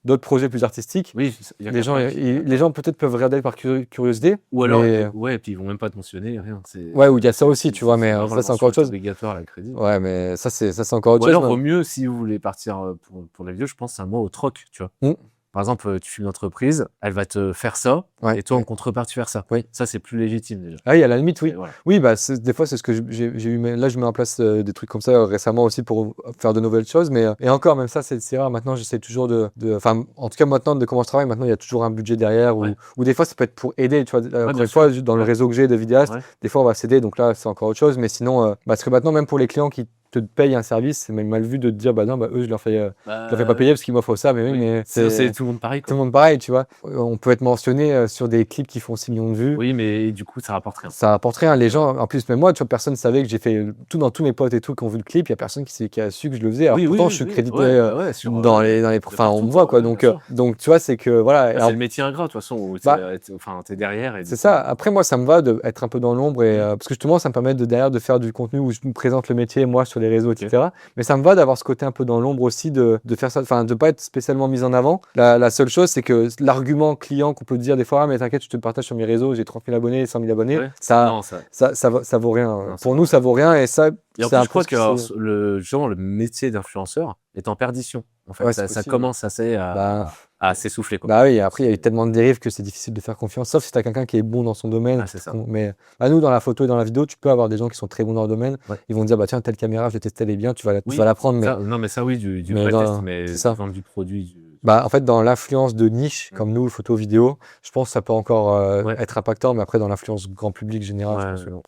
d'autres projets plus artistiques, les gens peut-être peuvent regarder par curiosité.
Ou alors, et puis ils vont même pas te mentionner, rien.
Ou il y a ça aussi, tu vois, mais ça c'est encore autre chose.
Obligatoire la crédit.
Ouais, mais ça c'est encore autre
chose.
Ou
alors, vaut mieux, si vous voulez partir pour la vidéo, je pense, c'est un mois au troc, tu vois. Par exemple, tu filmes une entreprise, elle va te faire ça, et toi, en contrepartie, tu faire ça. Ça, c'est plus légitime déjà.
Ah oui, à la limite, oui. Voilà. Oui, des fois, c'est ce que j'ai eu. Là, je mets en place des trucs comme ça récemment aussi pour faire de nouvelles choses. Mais et encore, même ça, c'est rare. Maintenant, j'essaie toujours enfin, en tout cas, maintenant, de comment je travaille, maintenant, il y a toujours un budget derrière. Ou des fois, ça peut être pour aider. Tu vois, encore une fois, dans le réseau que j'ai de vidéastes, des fois, on va s'aider. Donc là, c'est encore autre chose. Mais sinon, parce que maintenant, même pour les clients qui te payes un service, c'est même mal vu de te dire, bah non, bah eux, je leur fais pas payer parce qu'ils m'offrent ça, mais oui, mais
c'est tout le monde pareil,
tout
quoi.
le monde pareil, tu vois. On peut être mentionné sur des clips qui font 6 millions de vues.
Oui, mais du coup, ça rapporte rien.
Ça rapporte rien. Les gens, en plus, même moi, tu vois, personne savait que j'ai fait tout dans tous mes potes et tout qui ont vu le clip. Il y a personne qui a su que je le faisais. Alors pourtant, je suis crédité dans les, enfin, on me voit, quoi. Donc, tu vois, c'est que, voilà.
C'est le métier ingrat, de toute façon, où t'es derrière.
C'est ça. Après, moi, ça me va d'être un peu dans l'ombre parce que justement, ça me permet derrière de faire du contenu où je me présente le métier, moi, sur les réseaux, etc. Mais ça me va d'avoir ce côté un peu dans l'ombre aussi, de faire ça, enfin, de pas être spécialement mis en avant. La seule chose, c'est que l'argument client qu'on peut te dire des fois, mais t'inquiète, je te partage sur mes réseaux, j'ai 30 000 abonnés, 100 000 abonnés, ça vaut rien.
Non,
pour nous, ça vaut rien. Et ça,
et en plus, je crois que le métier d'influenceur est en perdition. En fait, ça commence assez à s'essouffler, quoi.
Bah oui, après, il y a eu tellement de dérives que c'est difficile de faire confiance, sauf si tu as quelqu'un qui est bon dans son domaine.
C'est ça.
Mais nous, dans la photo et dans la vidéo, tu peux avoir des gens qui sont très bons dans le domaine. Ils vont te dire, bah tiens, telle caméra, je l'ai testée, elle est bien, tu vas la prendre. Mais...
non, mais ça, oui, du vrai test, mais vendre du produit.
Bah, en fait, dans l'influence de niche, comme nous, photo, vidéo, je pense que ça peut encore être impactant, mais après, dans l'influence grand public général, je pense que non.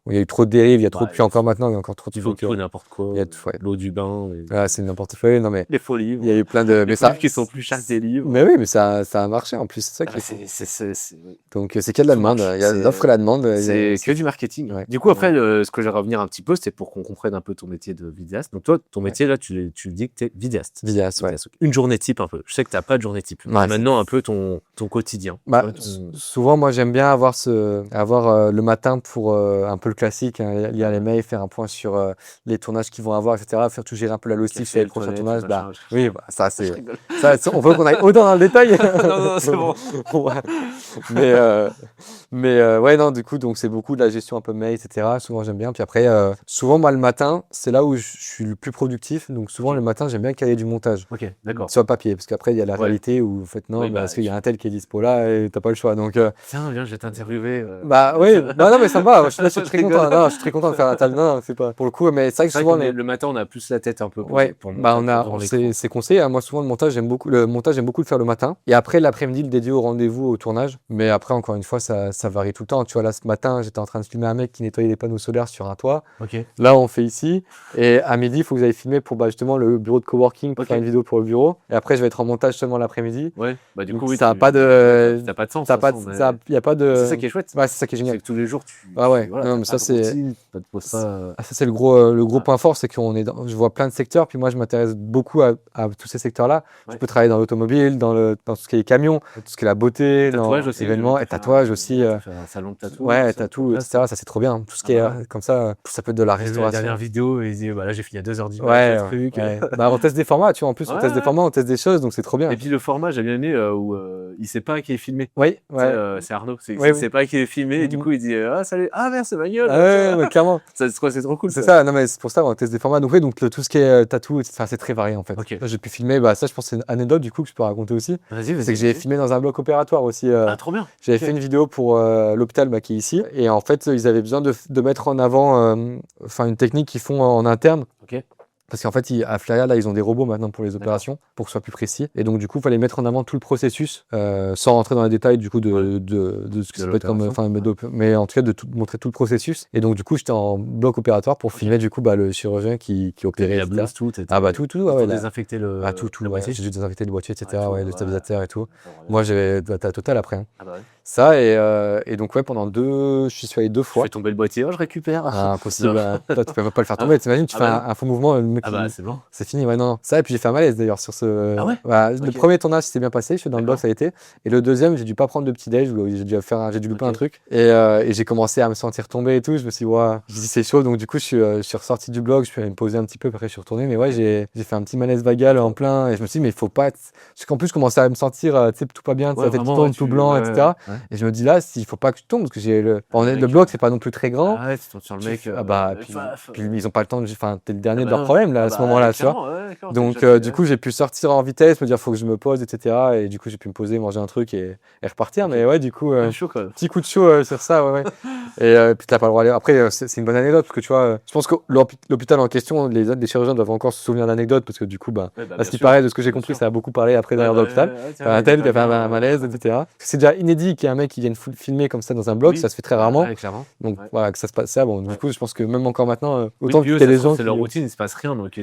Il y a eu trop de dérives, il y a trop de... Puis encore maintenant, il y a encore trop de...
Il faut tout et n'importe quoi. L'eau du bain.
C'est n'importe quoi. Non, mais...
Les faux livres.
Il y a eu plein de...
Les livres qui sont plus chers des livres.
Mais oui, mais ça a marché en plus. C'est ça qui Donc, c'est qu'il y a de la demande. Il y a l'offre et la demande.
C'est que du marketing. Du coup, après, ce que j'aimerais revenir un petit peu, c'était pour qu'on comprenne un peu ton métier de vidéaste. Donc, toi, ton métier, là, tu dis que tu es vidéaste.
Vidéaste.
Une journée type, un peu. Je sais que tu n'as pas de journée type. Maintenant, un peu ton quotidien.
Souvent, moi, j'aime bien avoir le matin pour un peu le classique, lire les mails, faire un point sur les tournages qu'ils vont avoir, etc. Faire tout gérer un peu la logistique sur les prochains tournages. Oui, ça, c'est... on veut qu'on aille autant dans le détail.
Non, c'est bon.
Mais ouais, non, du coup, donc c'est beaucoup de la gestion un peu mail, etc. Souvent, j'aime bien. Puis après, souvent, moi, le matin, c'est là où je suis le plus productif. Donc, souvent, le matin, j'aime bien caler du montage.
Ok, d'accord.
Sur le papier. Parce qu'après, il y a la réalité où, en fait, non, parce qu'il y a un tel qui est dispo là et t'as pas le choix. Donc,
tiens, viens, je vais t'interviewer.
Bah oui, non, mais ça me va. Je suis très content. Non, je suis très content de faire la table. Non, c'est pas pour le coup, mais c'est vrai que souvent
le matin, on a plus la tête un peu.
C'est conseillé. Moi, souvent, le montage, j'aime beaucoup le faire le matin. Et après, l'après-midi, le dédié au rendez-vous, au tournage. Mais après, encore une fois, ça varie tout le temps. Tu vois, là, ce matin, j'étais en train de filmer un mec qui nettoyait des panneaux solaires sur un toit. Là, on fait ici. Et à midi, il faut que vous ayez filmé pour justement le bureau de coworking, pour faire une vidéo pour le bureau. Et après, je vais être en montage seulement l'après-midi.
Ouais, bah du coup,
ça n'a pas de.
Ça n'a pas de sens.
Il n'y a pas de.
C'est ça qui est chouette.
Ouais, c'est ça qui est génial.
C'est que tous les jours, tu.
Ah ouais, non, mais ça, c'est.
Ça,
c'est le gros point fort, c'est je vois plein de secteurs, puis moi, je m'intéresse beaucoup à tous ces secteurs-là. Je peux travailler dans l'automobile, dans tout ce qui est camion, tout ce qui est la beauté, dans l'événement, et tatouage aussi.
Un salon de tatouage.
Ouais, tatou, etc. Ça, c'est trop bien. Tout ce qui est comme ça peut être de la restauration.
La dernière vidéo, il dit, là, j'ai fini à 2h du
matin. On teste des formats, tu vois. En plus, on teste des formats, on teste des choses, donc c'est trop bien.
Et puis le format, j'ai bien aimé où il sait pas qui est filmé.
Oui,
c'est Arnaud. Il sait pas qui est filmé, et du coup, il dit, salut, merde, c'est ma gueule.
Ouais, clairement.
C'est trop cool.
C'est ça, non, mais c'est pour ça, on teste des formats. Donc, tout ce qui est tatou, c'est très varié en fait. Là, j'ai pu filmer, ça, je pense, c'est une anecdote du coup que je peux raconter aussi.
Vas-y.
C'est que j'ai filmé dans un bloc opératoire aussi.
Trop bien.
J'avais fait une vidéo pour l'hôpital qui est ici. Et en fait, ils avaient besoin de mettre en avant une technique qu'ils font en interne. Parce qu'en fait, à Flaria, là, ils ont des robots maintenant pour les opérations, pour que ce soit plus précis. Et donc, du coup, il fallait mettre en avant tout le processus, sans rentrer dans les détails du coup de ce que ça peut être mais en tout cas, de montrer tout le processus. Et donc, du coup, j'étais en bloc opératoire pour filmer du coup le chirurgien qui opérait.
La blouse, tout.
Tout.
Désinfecter le.
Tout. J'ai dû désinfecter le boîtier, etc. Le stabilisateur et tout. Moi, j'avais la totale après. Ça, et donc, pendant je suis allé 2 fois.
Je fais tomber le boîtier, je récupère.
Impossible. Toi, tu peux même pas le faire tomber. T'imagines, tu fais un faux mouvement, le mec.
C'est bon.
C'est fini, non. Ça, et puis j'ai fait un malaise d'ailleurs sur ce.
Ah ouais?
Le premier tournage s'est bien passé, je suis dans le bloc, ça a été. Et le deuxième, j'ai dû pas prendre de petit déj, j'ai dû louper un truc. Et j'ai commencé à me sentir tomber et tout. Je me suis dit, j'ai dit c'est chaud. Donc, du coup, je suis ressorti du bloc, je suis allé me poser un petit peu, après je suis retourné. Mais j'ai fait un petit malaise vagal en plein. Et je me suis dit, mais il faut pas. Parce qu'en plus, je commençais à me sentir, tout pas bien, ça fait tout blanc, etc. Et je me dis là, il faut pas que je tombe, parce que le bloc, c'est pas non plus très grand.
Ah ouais, tu tombes sur le mec.
Puis ils ont pas le temps, t'es le dernier de leur problème. problème là à ce moment-là, tu vois. Donc du coup j'ai pu sortir en vitesse, me dire faut que je me pose, etc. Et du coup j'ai pu me poser, manger un truc et repartir. Mais ouais, du coup petit coup de chaud sur ça, ouais. Et puis t'as pas le droit d'aller. Après c'est une bonne anecdote parce que tu vois, je pense que l'hôpital en question, les chirurgiens doivent encore se souvenir d'anecdotes parce que du coup à ce qui paraît, de ce que j'ai compris, ça a beaucoup parlé après derrière l'hôpital. Un tel qui a fait un malaise, etc. C'est déjà inédit qu'il y ait un mec qui vienne filmer comme ça dans un blog, ça se fait très rarement. Donc voilà, que ça se passe ça. Bon, du coup, je pense que même encore maintenant, autant que les gens.
C'est leur routine, il se passe rien. Donc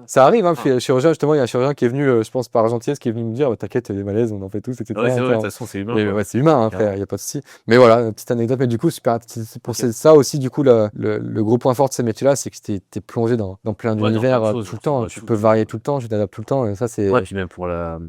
ça arrive, hein. Puis le chirurgien, justement, il y a un chirurgien qui est venu, je pense, par gentillesse, qui est venu me dire t'inquiète, il y a des malaises, on en fait tous, etc.
Ouais, c'est vrai, de toute façon, c'est humain.
Ouais, c'est humain, hein, frère, il n'y a pas de souci. Mais voilà, petite anecdote. Mais du coup, c'est ça aussi, du coup, le gros point fort de ces métiers-là, c'est que t'es plongé dans plein d'univers tout le temps. Tu peux varier tout le temps, tu t'adaptes tout le temps. Et ça, c'est.
Ouais, puis même pour la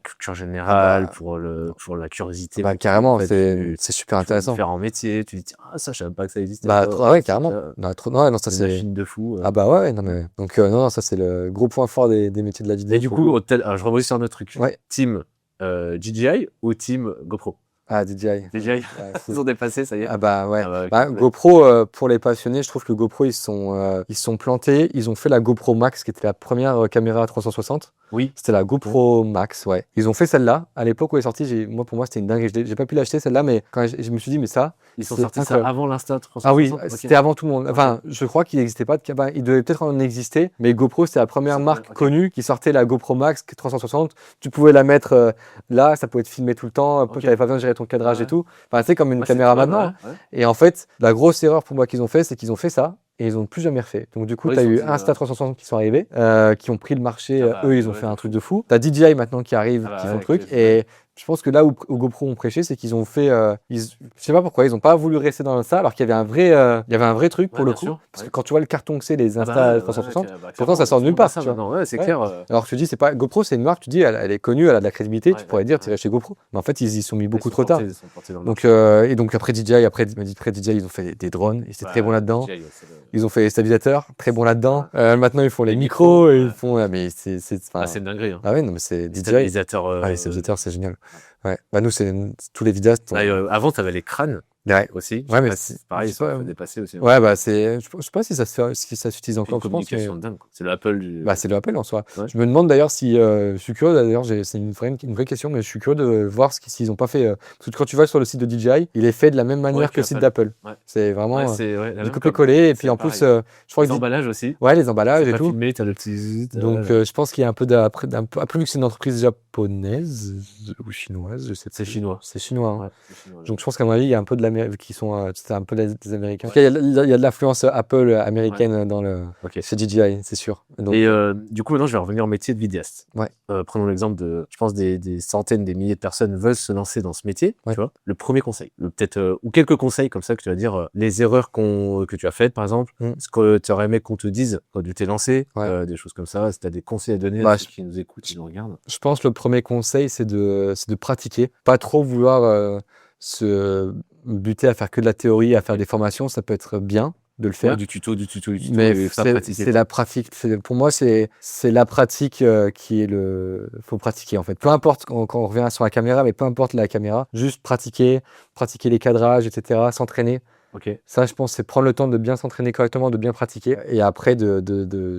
culture générale, pour la curiosité.
Bah, carrément, c'est super intéressant.
Faire en métier, tu dis, ça, je savais pas que ça existait.
Bah, ouais, carrément. Non, ça, c'est.
Une machine de fou.
Ah, bah, ouais, non, mais. Donc, non, ça, c'est le gros point fort des métiers de la vidéo.
Et du coup, je rebondis sur un autre truc.
Ouais.
Team DJI ou team GoPro?
Ah, DJI.
DJI, ils ont dépassé, ça y est.
Ah bah ouais. GoPro, pour les passionnés, je trouve que GoPro, ils sont plantés. Ils ont fait la GoPro Max, qui était la première caméra 360.
Oui.
C'était la GoPro Max, ouais. Ils ont fait celle-là. À l'époque où elle est sortie, pour moi, c'était une dinguerie. J'ai pas pu l'acheter, celle-là, mais quand je me suis dit, mais ça.
Ils sont sortis ça avant l'Insta 360.
Ah oui, c'était avant tout le monde. Enfin, je crois qu'il n'existait pas de caméra. Il devait peut-être en exister, mais GoPro, c'était la première marque connue qui sortait la GoPro Max 360. Tu pouvais la mettre là, ça pouvait être filmé tout le temps. Tu n'avais pas besoin de gérer ton cadrage et tout. Enfin, c'est comme une caméra maintenant. Et en fait, la grosse erreur pour moi qu'ils ont fait, c'est qu'ils ont fait ça. Et ils n'ont plus jamais refait. Donc du coup, tu as eu Insta360 qui sont arrivés, qui ont pris le marché. Eux, ils ont fait un truc de fou. Tu as DJI maintenant qui arrive, qui font le truc. Et je pense que là où GoPro ont prêché, c'est qu'ils ont fait. Je sais pas pourquoi, ils n'ont pas voulu rester dans ça, alors qu'il y avait un vrai truc pour le coup. Parce que quand tu vois le carton que c'est, les Insta360, pourtant ça sort de nulle part.
C'est clair.
Alors tu dis, c'est pas GoPro, c'est une marque, tu dis, elle est connue, elle a de la crédibilité, tu pourrais dire, tu irais chez GoPro. Mais en fait, ils y sont mis beaucoup trop tard. Donc après DJI, après DJI, ils ont fait des drones, et c'était très bon là-dedans. Ils ont fait les stabilisateurs, très bon là-dedans. Maintenant, ils font les micros, et ils font. Mais c'est
une dinguerie.
Ah ouais, non, mais c'est DJI.
Les stabilisateurs,
c'est génial. Ouais. Bah, nous, c'est tous les vidéastes.
Avant, tu avais les crânes.
Ouais.
Aussi.
Ouais, mais
c'est pareil, ils sont dépassés aussi.
Ouais, bah, je sais pas si ça s'utilise encore.
C'est une communication dingue. C'est le Apple du.
Bah, c'est le Apple en soi. Ouais. Je me demande d'ailleurs si, je suis curieux, d'ailleurs, c'est une vraie question, mais je suis curieux de voir s'ils n'ont pas fait, parce que quand tu vas sur le site de DJI, il est fait de la même manière que le site d'Apple. Ouais. C'est vraiment, du copier-coller, et puis en plus, je crois que.
Les emballages aussi.
Ouais, les emballages et tout.
Filmé, t'as le petit.
Donc, je pense qu'il y a un peu après, vu que c'est une entreprise japonaise ou chinoise, je sais pas.
C'est chinois.
C'est chinois. Donc, je pense qu'à mon avis, il y a un peu de l'Amérique qui sont. C'est un peu des Américains. Il y a de l'influence Apple américaine dans chez DJI, c'est sûr. Donc,
et du coup, maintenant, je vais revenir au métier de vidéaste.
Ouais.
Prenons l'exemple de, je pense, des centaines, des milliers de personnes veulent se lancer dans ce métier.
Ouais.
Tu vois, le premier conseil, peut-être ou quelques conseils comme ça que tu vas dire, les erreurs que tu as faites, par exemple, ce que tu aurais aimé qu'on te dise quand tu t'es lancé, des choses comme ça. Si tu as des conseils à donner à ceux qui nous écoutent, qui nous regardent.
Je pense que le premier conseil, c'est de pratiquer, pas trop vouloir se buter à faire que de la théorie, à faire des formations, ça peut être bien de le faire.
Du tuto.
Mais c'est la pratique. Pour moi, c'est la pratique qui est faut pratiquer en fait. Peu importe quand on revient sur la caméra, mais peu importe la caméra, juste pratiquer les cadrages, etc., s'entraîner.
Okay.
Ça, je pense, c'est prendre le temps de bien s'entraîner correctement, de bien pratiquer. Et après,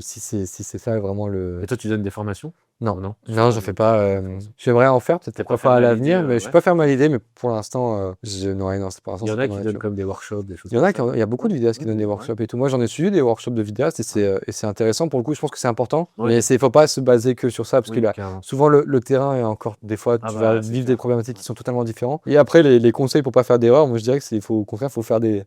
si c'est ça vraiment le.
Et toi, tu donnes des formations ?
Non, j'en fais pas. J'aimerais en faire peut-être pas à l'avenir, mais je suis pas fermé à l'idée. Mais pour l'instant, non, c'est pas.
Il y en a qui donnent comme des workshops, des choses.
Il y a beaucoup de vidéastes qui donnent des workshops et tout. Moi, j'en ai suivi des workshops de vidéastes et c'est intéressant pour le coup. Je pense que c'est important, mais il faut pas se baser que sur ça parce que souvent le terrain est encore des fois tu vas vivre des problématiques qui sont totalement différentes. Et après, les conseils pour pas faire d'erreurs, moi je dirais que au contraire, faut faire des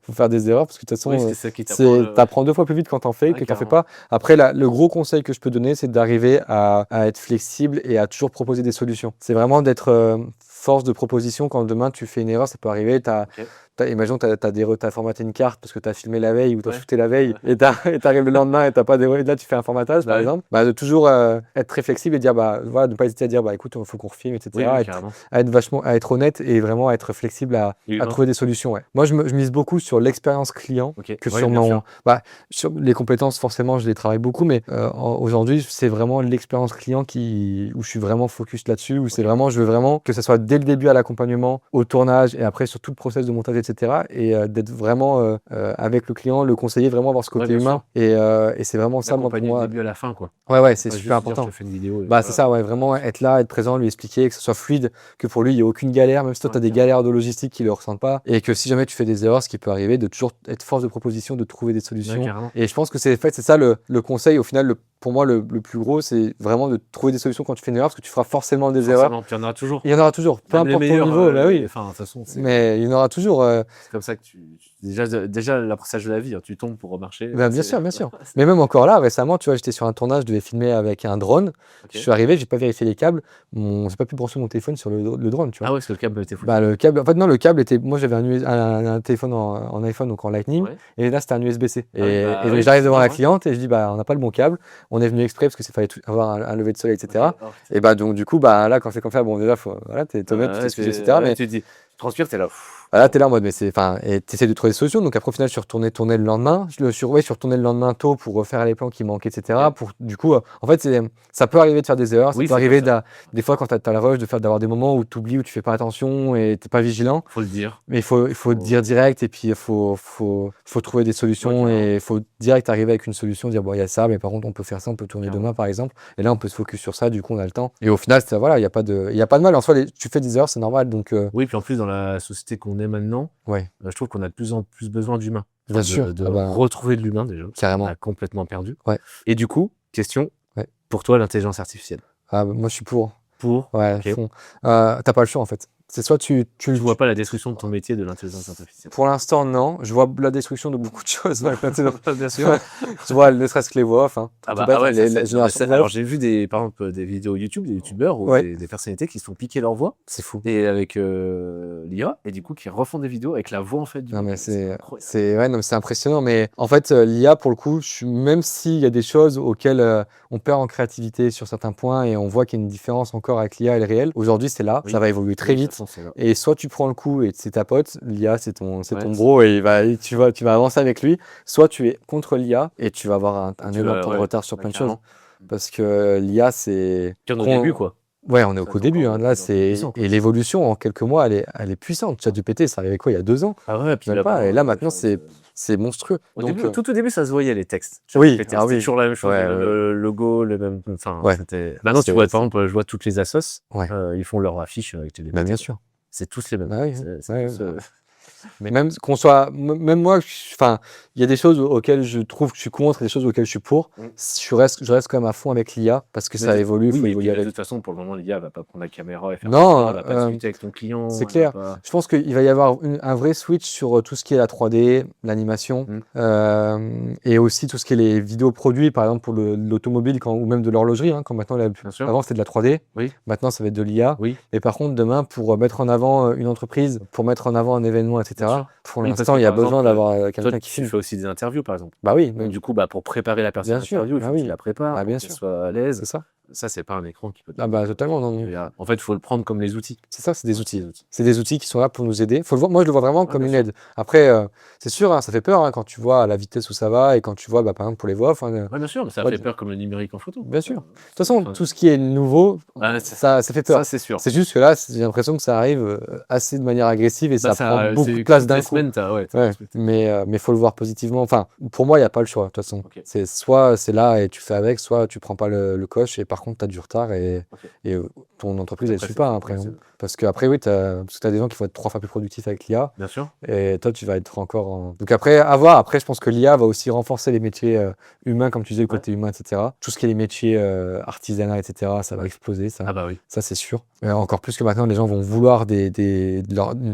erreurs parce que de toute façon, t'apprends 2 fois plus vite quand t'en fais que t'en fais pas. Après, le gros conseil que je peux donner, c'est d'arriver à être flexible et à toujours proposer des solutions. C'est vraiment d'être force de proposition. Quand demain tu fais une erreur, ça peut arriver. Imaginons que t'as formaté une carte parce que t'as filmé la veille ou t'as shooté la veille et t'arrives le lendemain et t'as pas déroulé. Là, tu fais un formatage, par exemple. De toujours être très flexible et dire, voilà, ne pas hésiter à dire, écoute, il faut qu'on refilme, etc. À être honnête et vraiment à être flexible à trouver des solutions. Ouais. Moi, je mise beaucoup sur l'expérience client que sur les compétences, forcément, je les travaille beaucoup, mais aujourd'hui, c'est vraiment l'expérience client où je suis vraiment focus là-dessus, où c'est vraiment, je veux vraiment que ça soit dès le début à l'accompagnement, au tournage et après sur tout le process de montage, etc. Et d'être vraiment avec le client, le conseiller, vraiment avoir ce côté humain. Et c'est vraiment ça, moi, pour moi.
Du début à la fin, quoi.
Ouais, c'est
Pas
super
juste dire,
important.
je te fais une vidéo et
Bah, c'est ça, ouais, vraiment être là, être présent, lui expliquer, que ce soit fluide, que pour lui, il n'y ait aucune galère, même si toi, tu as des galères de logistique qu'il ne ressentent pas, et que si jamais tu fais des erreurs, ce qui peut arriver, de toujours être force de proposition, de trouver des solutions. Et je pense que c'est ça le conseil, au final, pour moi, le plus gros, c'est vraiment de trouver des solutions quand tu fais une erreur, parce que tu feras forcément des erreurs.
Puis il y en aura toujours.
Il y en aura toujours, peu importe ton niveau, bah oui.
Enfin, de toute façon,
mais il y en aura toujours.
C'est comme ça que déjà l'apprentissage de la vie, hein, tu tombes pour remarcher.
Bah, bien sûr. Mais même encore là, récemment, tu vois, j'étais sur un tournage, je devais filmer avec un drone. Je suis arrivé, j'ai pas vérifié les câbles. J'ai pas pu brancher mon téléphone sur le drone, tu vois.
Ah ouais, parce que le câble était fou.
Bah, le câble, en fait, non, le câble était. Moi, j'avais un téléphone en iPhone, donc en Lightning. Ouais. Et là, c'était un USB-C. Et donc, j'arrive devant la cliente et je dis, bah, on n'a pas le bon câble. On est venu exprès parce qu'il fallait avoir un lever de soleil, etc. Okay. Et bah, donc, du coup, bah, là, quand c'est comme ça, bon, déjà, t'es toi-même, tu t'excuses, etc. Mais
tu dis, tu transpires, t'es là.
Là, t'es là en mode, et t'essaies de trouver des solutions. Donc après, au final, je suis retourné tourner le lendemain. Je suis retourné le lendemain tôt pour refaire les plans qui manquaient, etc. Ouais. Du coup, en fait, ça peut arriver de faire des erreurs. Ça peut arriver des fois quand t'as le rush d'avoir des moments où t'oublies, où tu fais pas attention et t'es pas vigilant.
Faut le dire.
Mais il faut le dire direct et puis il faut trouver des solutions et il faut direct arriver avec une solution, dire bon, il y a ça, mais par contre, on peut faire ça, on peut tourner demain, par exemple. Et là, on peut se focus sur ça. Du coup, on a le temps. Et au final, voilà, il y a pas de mal. En soi, tu fais des erreurs, c'est normal. Donc
oui, puis en plus, dans la société qu'on est maintenant, je trouve qu'on a de plus en plus besoin d'humains.
Bien sûr.
De retrouver de l'humain déjà.
Carrément.
On a complètement perdu.
Ouais.
Et du coup, question, pour toi, l'intelligence artificielle.
Moi, je suis pour. Ouais,
okay.
T'as pas le choix en fait. C'est soit tu
vois pas la destruction de ton métier de l'intelligence artificielle.
Pour l'instant, non. Je vois la destruction de beaucoup de choses. Bien sûr. Je vois ne serait-ce que les voix off. Hein.
Alors j'ai vu par exemple des vidéos YouTube, des youtubeurs ou des personnalités qui se font piquer leur voix.
C'est fou.
Et avec l'IA et du coup qui refont des vidéos avec la voix en fait.
Non mais c'est impressionnant. Mais en fait l'IA pour le coup, même s'il y a des choses auxquelles on perd en créativité sur certains points et on voit qu'il y a une différence encore avec l'IA et le réel. Aujourd'hui c'est là, ça va évoluer très vite. Et soit tu prends le coup et c'est ta pote, l'IA c'est ton bro et tu vas avancer avec lui, soit tu es contre l'IA et tu vas avoir un énorme temps de retard sur plein de choses. Parce que l'IA c'est...
Au début quoi.
Ouais, on est au début. Hein. Là, et l'évolution en quelques mois, elle est puissante. ChatGPT, ça arrivait quoi il y a 2 ans?
Ah ouais, puis
et là maintenant c'est monstrueux.
Tout au début, ça se voyait les textes.
C'était
toujours la même chose, le logo, le même. Enfin, maintenant, tu vois, par exemple, je vois toutes les assos, ils font leur affiche avec les.
Bien sûr.
C'est tous les mêmes.
Mais même moi, il y a des choses auxquelles je trouve que je suis contre et des choses auxquelles je suis pour. Je reste quand même à fond avec l'IA parce que ça évolue.
De toute façon, pour le moment, l'IA va pas prendre la caméra et faire
ça,
elle va pas discuter avec ton client.
C'est clair. Je pense qu'il va y avoir un vrai switch sur tout ce qui est la 3D, l'animation et aussi tout ce qui est les vidéos produits, par exemple pour l'automobile ou même de l'horlogerie. Quand maintenant, avant c'était de la 3D, maintenant ça va être de l'IA. Et par contre, demain, pour mettre en avant une entreprise, pour mettre en avant un événement, etc. Pour l'instant, il y a besoin d'avoir quelqu'un qui filme.
Tu fais aussi des interviews, par exemple.
Bah oui.
Donc, du coup, pour préparer la personne à l'interview, il faut que tu la prépares,
bien
sûr, qu'elle soit à l'aise.
C'est ça.
Ça, c'est pas un écran qui peut.
Totalement. Non.
En fait, il faut le prendre comme les outils.
C'est ça, c'est des outils. C'est des outils qui sont là pour nous aider. Faut le voir. Moi, je le vois vraiment comme une aide. Après, c'est sûr, ça fait peur quand tu vois à la vitesse où ça va et quand tu vois, par exemple, pour les voix off.
Bien sûr, mais ça fait peur comme le numérique en photo.
Bien sûr. De toute façon, tout ce qui est nouveau, ça fait peur.
Ça, c'est sûr.
C'est juste que là, j'ai l'impression que ça arrive assez de manière agressive et ça prend beaucoup de place d'un coup. Mais faut le voir positivement. Enfin, pour moi, il n'y a pas le choix, de toute façon. C'est soit c'est là et tu fais avec, soit tu prends pas le coche et par contre, tu as du retard et ton entreprise, elle ne suit pas après. Parce qu'après, parce que tu as des gens qui vont être 3 fois plus productifs avec l'IA.
Bien sûr.
Et toi, tu vas être encore Donc après, à voir. Après, je pense que l'IA va aussi renforcer les métiers humains, comme tu disais, le côté humain, etc. Tout ce qui est les métiers artisanat, etc., ça va exploser. Ça, ça c'est sûr. Encore plus que maintenant, les gens vont vouloir de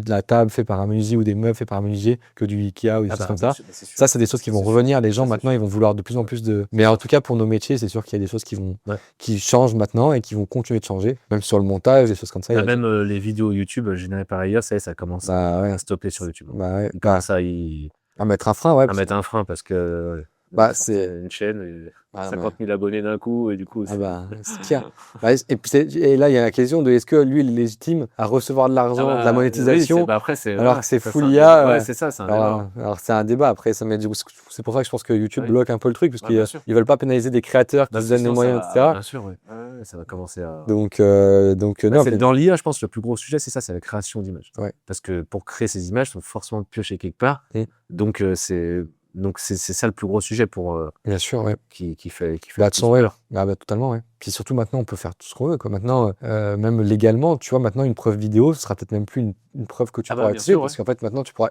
la table faite par un menuisier ou des meubles faits par un menuisier que du Ikea ou des choses comme ça. Ça, c'est des choses qui vont revenir. Les gens, maintenant, ils vont vouloir de plus en plus de... Mais en tout cas, pour nos métiers, c'est sûr qu'il y a des choses qui changent maintenant et qui vont continuer de changer. Même sur le montage, des choses comme ça.
Même les vidéos YouTube générées par IA, ça commence à stopper sur YouTube.
À mettre un frein,
mettre un frein parce que c'est une chaîne, 50 000 abonnés d'un coup, et du coup...
c'est clair. Et là, il y a la question de est-ce que lui, il est légitime à recevoir de l'argent, de la monétisation, alors que c'est full IA.
C'est ça, c'est un débat.
Alors, c'est un débat. Après, c'est pour ça que je pense que YouTube bloque un peu le truc, parce qu'ils ne veulent pas pénaliser des créateurs qui se donnent les moyens, etc.
Bien sûr, ça va commencer à.
Donc
non, dans l'IA, je pense que le plus gros sujet, c'est ça, c'est la création d'images.
Ouais.
Parce que pour créer ces images, il faut forcément piocher quelque part. Donc c'est ça le plus gros sujet pour
bien sûr, ouais.
qui fait
Bah, totalement, ouais. Puis surtout maintenant, on peut faire tout ce qu'on veut, quoi. Maintenant, même légalement, tu vois, maintenant une preuve vidéo, ce sera peut-être même plus une preuve que tu pourras utiliser, parce qu'en fait maintenant tu pourras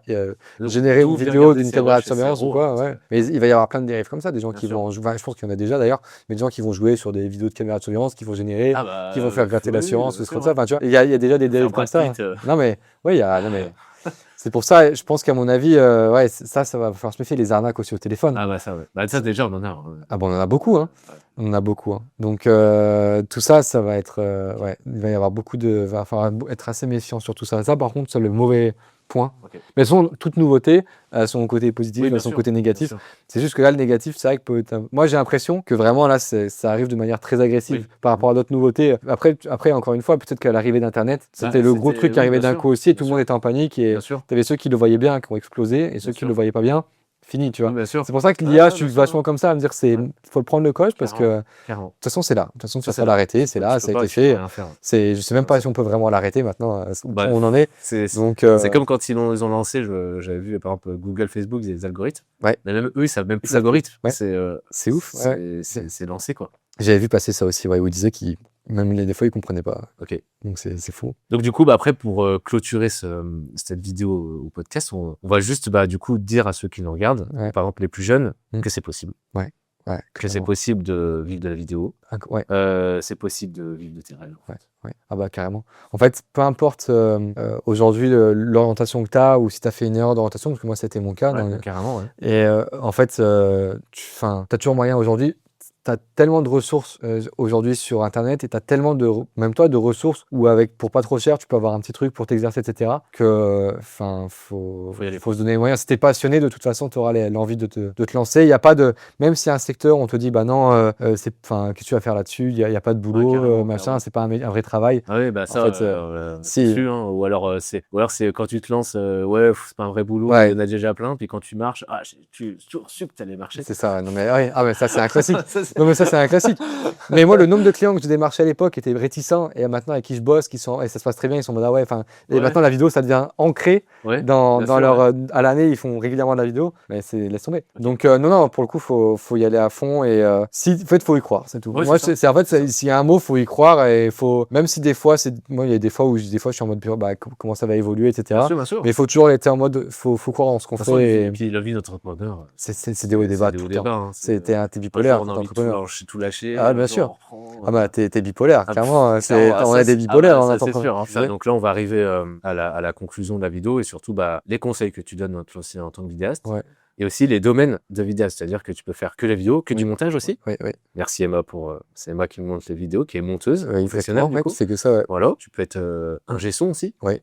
générer une vidéo d'une caméra de surveillance ou quoi, ouais. Mais il va y avoir plein de dérives comme ça, des gens qui vont jouer, je pense qu'il y en a déjà d'ailleurs, mais des gens qui vont jouer sur des vidéos de caméra de surveillance, qui vont générer, qui vont faire gratter l'assurance, ou ce comme ça. Enfin, tu vois, il y a déjà des dérives comme ça. Non mais, ouais, non mais. C'est pour ça, je pense qu'à mon avis, ouais, ça va falloir se méfier, les arnaques aussi au téléphone.
Ah bah ça, ouais. Bah ça déjà, on en a.
Ah bon, on en a beaucoup, hein. Ouais. On en a beaucoup, hein. Donc tout ça, ça va être, ouais, il va y avoir va falloir être assez méfiant sur tout ça. Ça, par contre, c'est le mauvais point. Okay. Mais toute nouveauté a son côté positif, a son côté négatif. C'est juste que là, le négatif, c'est vrai que moi, j'ai l'impression que vraiment là, ça arrive de manière très agressive par rapport à d'autres nouveautés. Après, encore une fois, peut-être qu'à l'arrivée d'Internet, c'était le gros truc qui arrivait d'un coup aussi, et tout le monde était en panique, et t'avais ceux qui le voyaient bien, qui ont explosé, et ceux qui le voyaient pas bien. Fini, tu vois. C'est pour ça que l'IA, je suis vachement comme ça à me dire faut le prendre le coche parce que de toute façon c'est là. De toute façon tu vas pas l'arrêter, c'est là, ça a été fait. Je sais même pas si on peut vraiment l'arrêter maintenant. On en est.
Donc c'est comme quand ils ont lancé, j'avais vu par exemple Google, Facebook, des algorithmes.
Ouais.
Mais même eux ils savent même plus l'algorithme.
Ouais. C'est ouf.
C'est lancé quoi.
J'avais vu passer ça aussi, ouais, où ils disaient qu'ils même des fois ils comprenaient pas.
Ok.
Donc c'est fou.
Donc du coup, après pour clôturer cette vidéo ou podcast, on va juste du coup dire à ceux qui nous regardent, par exemple les plus jeunes, que c'est possible.
Ouais.
Que c'est possible de vivre de la vidéo.
Ouais.
C'est possible de vivre de tes rêves.
Ouais. Ah bah carrément. En fait, peu importe aujourd'hui l'orientation que tu as ou si tu as fait une erreur d'orientation, parce que moi c'était mon cas.
Carrément, ouais.
Et en fait, tu as toujours moyen aujourd'hui. Tu as tellement de ressources aujourd'hui sur Internet et tu as tellement même toi, de ressources où pour pas trop cher, tu peux avoir un petit truc pour t'exercer, etc. Que, faut se donner les moyens. Si t'es passionné, de toute façon, tu auras l'envie de te lancer. Il y a pas même si un secteur, on te dit, bah non, qu'est-ce que tu vas faire là-dessus? Il y a pas de boulot, machin, c'est pas un vrai travail.
Ah oui, bah ça, en fait, si. Ou alors, c'est quand tu te lances, c'est pas un vrai boulot, il y en a déjà plein, puis quand tu marches, tu es toujours sûr que tu allais marcher.
C'est ça, non mais, mais ça, c'est un classique. Non mais ça c'est un classique. Mais moi le nombre de clients que j'ai démarché à l'époque étaient réticents et maintenant avec qui je bosse, et ça se passe très bien, ils sont en mode et maintenant la vidéo ça devient ancré dans leur à l'année, ils font régulièrement de la vidéo, mais laisse tomber. Donc non pour le coup faut y aller à fond et en fait faut y croire, c'est tout. Moi c'est en fait s'il y a un mot, faut y croire et même si des fois moi il y a des fois où je suis en mode comment ça va évoluer, etc.
Bien sûr.
Mais il faut toujours être en mode faut croire en ce qu'on fait.
Et puis la vie d'entrepreneur,
c'est des hauts et des bas tout le temps. T'es bipolaire,
j'ai tout lâché.
Ah bien sûr. T'es bipolaire, clairement. On a des bipolaires.
C'est sûr. Donc là, on va arriver à la conclusion de la vidéo et surtout les conseils que tu donnes en tant que vidéaste.
Ouais.
Et aussi les domaines de vidéaste, c'est-à-dire que tu peux faire que la vidéo, que du montage aussi.
Oui.
Merci Emma c'est Emma qui me monte les vidéos, qui est monteuse,
professionnelle du coup. C'est que ça. Ouais.
Voilà. Tu peux être ingé son aussi.
Oui.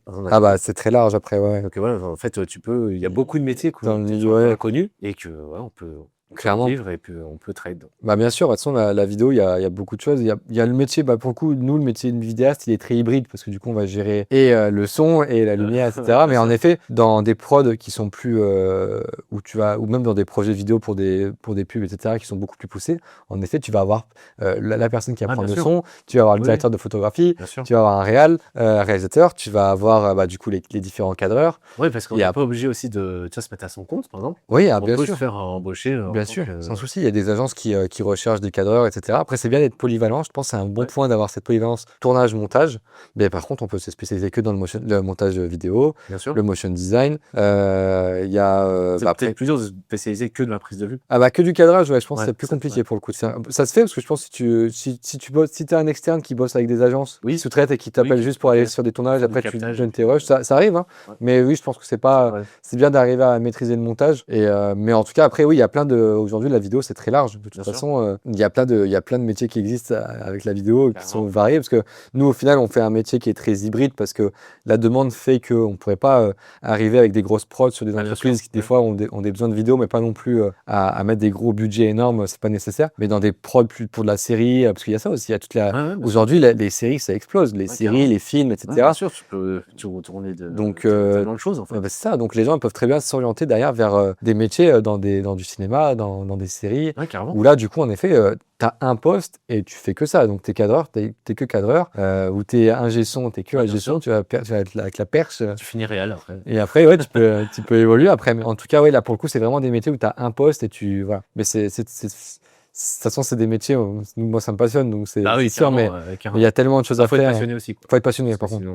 C'est très large après. Ouais.
Donc voilà, en fait, il y a beaucoup de métiers
dans le milieu
inconnus et que on peut. Clairement. Vivre et puis on peut trade.
Bien sûr, de toute façon, la vidéo, il y a beaucoup de choses. Il y a le métier, pour le coup, nous, le métier de vidéaste, il est très hybride parce que du coup, on va gérer et le son et la lumière, etc. Mais en effet, dans des prods qui sont plus, ou même dans des projets vidéo pour des pubs, etc., qui sont beaucoup plus poussés, en effet, tu vas avoir la personne qui apprend le son, tu vas avoir le directeur de photographie, tu vas avoir un réalisateur, tu vas avoir du coup les différents cadreurs.
Oui, parce qu'on n'est pas obligé aussi de se mettre à son compte, par exemple.
Oui,
on
bien
peut
sûr.
se faire embaucher.
Bien sûr, sans souci. Il y a des agences qui recherchent des cadreurs, etc. Après, c'est bien d'être polyvalent. Je pense que c'est un bon point d'avoir cette polyvalence tournage, montage. Mais par contre, on peut se spécialiser que dans le montage vidéo, le motion design. Il y a
peut-être plus dur de se spécialiser que de la prise de vue.
Que du cadrage, je pense que c'est plus compliqué pour le coup. Ça se fait parce que je pense que si tu as un externe qui bosse avec des agences, sous-traite et qui t'appelle juste pour aller sur des tournages, après tu donnes tes rushs, ça arrive. Mais oui, je pense que c'est bien d'arriver à maîtriser le montage. Mais en tout cas, après, il y a plein de aujourd'hui, la vidéo, c'est très large. De toute façon, il y a plein de métiers qui existent avec la vidéo qui sont variés parce que nous, au final, on fait un métier qui est très hybride parce que la demande fait qu'on ne pourrait pas arriver avec des grosses prods sur des entreprises qui, des fois, ont des besoins de vidéo, mais pas non plus à mettre des gros budgets énormes, c'est pas nécessaire. Mais dans des prods plus pour de la série, parce qu'il y a ça aussi. Il y a aujourd'hui, les séries, ça explose. Les séries, les films, etc.
Bien sûr, tu peux retourner tellement de choses, en fait.
C'est ça. Donc, les gens peuvent très bien s'orienter derrière vers des métiers dans du cinéma, dans des séries.
Ouais, carrément.
Où là, du coup, en effet, tu as un poste et tu fais que ça. Donc, tu es cadreur, tu que cadreur. Ou tu es ingé son, tu es que ingé son. Tu vas être avec la perche.
Tu finis réel après.
Et après, ouais, tu peux évoluer après. Mais en tout cas, ouais, là, pour le coup, c'est vraiment des métiers où tu as un poste et tu. Voilà. Mais de toute façon, c'est des métiers, moi ça me passionne, donc c'est sûr, mais il y a tellement de choses à faire.
Il faut être passionné aussi.
Il faut être passionné, par contre.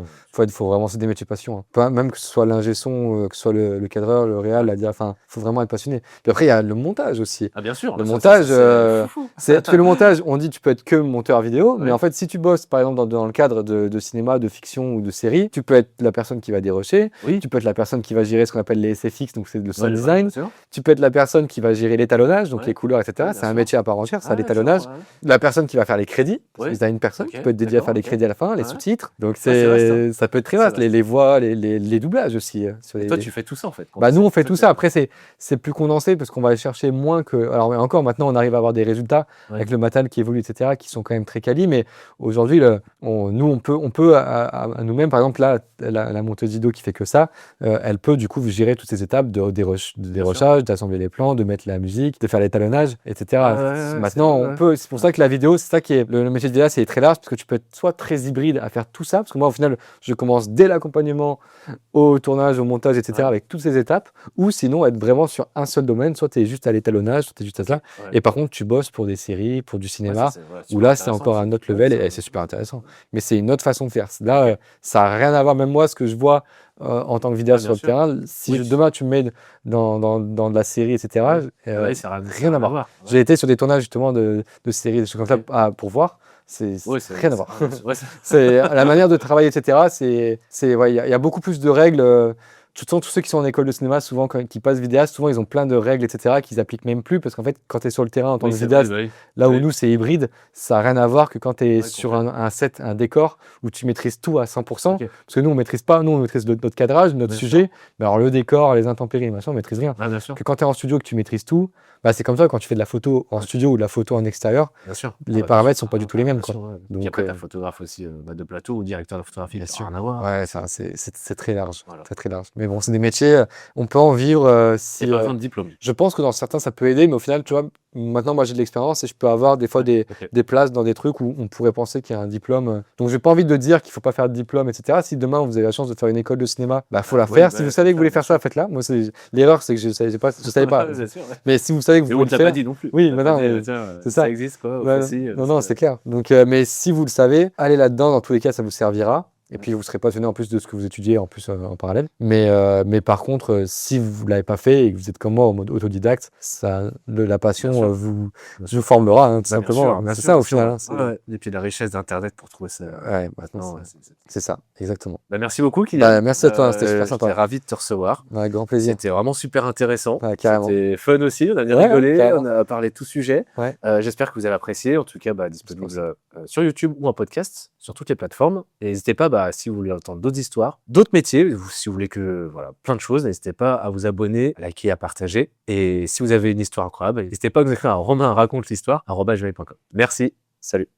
Faut vraiment, c'est des métiers passion. Hein. Pas, même que ce soit l'ingé son, que ce soit le cadreur, le réal, enfin, faut vraiment être passionné. Puis après, il y a le montage aussi.
Ah, bien sûr.
Le montage, parce que le montage, on dit tu peux être que monteur vidéo, mais en fait, si tu bosses, par exemple, dans le cadre de cinéma, de fiction ou de série, tu peux être la personne qui va dérocher, tu peux être la personne qui va gérer ce qu'on appelle les SFX, donc c'est le sound design, tu peux être la personne qui va gérer l'étalonnage, donc les couleurs, etc. C'est un métier à part entière, ça, l'étalonnage. La personne qui va faire les crédits, parce que tu as une personne qui peut être dédiée à faire les crédits à la fin, les sous-titres. Donc ça peut être très vaste, les voix, les doublages aussi.
Toi, tu fais tout ça en fait.
Nous, on fait tout ça. Après, c'est plus condensé parce qu'on va aller chercher moins que. Alors, encore maintenant, on arrive à avoir des résultats avec le matal qui évolue, etc., qui sont quand même très quali. Mais aujourd'hui, nous, on peut à nous-mêmes, par exemple, là, la monteuse vidéo qui fait que ça, elle peut du coup gérer toutes ces étapes de dérochage, d'assembler les plans, de mettre la musique, de faire l'étalonnage, etc. Maintenant, on peut. C'est pour ça que la vidéo, c'est ça qui est le métier de vidéaste, c'est très large parce que tu peux être soit très hybride à faire tout ça, parce que moi, au final, je commence dès l'accompagnement au tournage, au montage, etc., avec toutes ces étapes, ou sinon être vraiment sur un seul domaine, soit tu es juste à l'étalonnage, soit tu es juste à ça, et par contre, tu bosses pour des séries, pour du cinéma, où là, c'est encore un autre level et c'est super intéressant. Mais c'est une autre façon de faire. Là, ça n'a rien à voir, même moi, ce que je vois en tant que vidéaste sur le terrain, si demain tu me mets dans de la série, etc.,
ça n'a
rien à voir. J'ai été sur des tournages justement de séries, des choses comme ça, pour voir. C'est rien à voir. C'est la manière de travailler, etc. Il y a beaucoup plus de règles. Tous ceux qui sont en école de cinéma, souvent, qui passent vidéaste, souvent, ils ont plein de règles, etc., qu'ils appliquent même plus, parce qu'en fait, quand tu es sur le terrain en tant que vidéaste, là où nous, c'est hybride, ça n'a rien à voir que quand tu es sur un set, un décor, où tu maîtrises tout à 100%, parce que nous, on maîtrise pas, nous, on maîtrise notre cadrage, notre sujet, mais alors le décor, les intempéries, machin, on maîtrise rien. Que quand tu es en studio, que tu maîtrises tout, c'est comme ça, quand tu fais de la photo en studio ou de la photo en extérieur, les paramètres sont pas du tout les mêmes.
Donc après, tu as photographe aussi de plateau ou directeur de photographie, bien sûr. Rien à voir.
Ouais, c'est très large. Très large. Mais bon, c'est des métiers, on peut en vivre si.
Pas besoin de diplôme.
Je pense que dans certains, ça peut aider, mais au final, tu vois, maintenant, moi, j'ai de l'expérience et je peux avoir des fois des places dans des trucs où on pourrait penser qu'il y a un diplôme. Donc, j'ai pas envie de dire qu'il faut pas faire de diplôme, etc. Si demain, vous avez la chance de faire une école de cinéma, faut la faire. Si vous savez que vous voulez faire ça, faites-la. Moi, l'erreur, c'est que je savais pas. Mais si vous savez que vous voulez le faire.
Dit non plus.
Oui, maintenant, c'est ça.
Ça existe, quoi.
Non, c'est clair. Donc, mais si vous le savez, allez là-dedans. Dans tous les cas, ça vous servira. Et puis, vous serez passionné en plus de ce que vous étudiez en plus en parallèle. Mais par contre, si vous l'avez pas fait et que vous êtes comme moi en mode autodidacte, la passion vous formera, tout simplement. C'est ça au final.
Et puis la richesse d'Internet pour trouver ça.
Ouais, maintenant, c'est ça, exactement.
Merci beaucoup, Kylian.
Merci à toi, c'était super sympa.
J'étais ravi de te recevoir.
Avec grand plaisir.
C'était vraiment super intéressant.
Carrément.
C'était fun aussi, on a bien rigolé, on a parlé de tout sujet. J'espère que vous avez apprécié. En tout cas, disponible sur YouTube ou en podcast, sur toutes les plateformes. Et n'hésitez pas, si vous voulez entendre d'autres histoires, d'autres métiers, si vous voulez plein de choses, n'hésitez pas à vous abonner, à liker, à partager. Et si vous avez une histoire incroyable, n'hésitez pas à nous écrire à Romain raconte l'histoire @gmail.com. Merci, salut.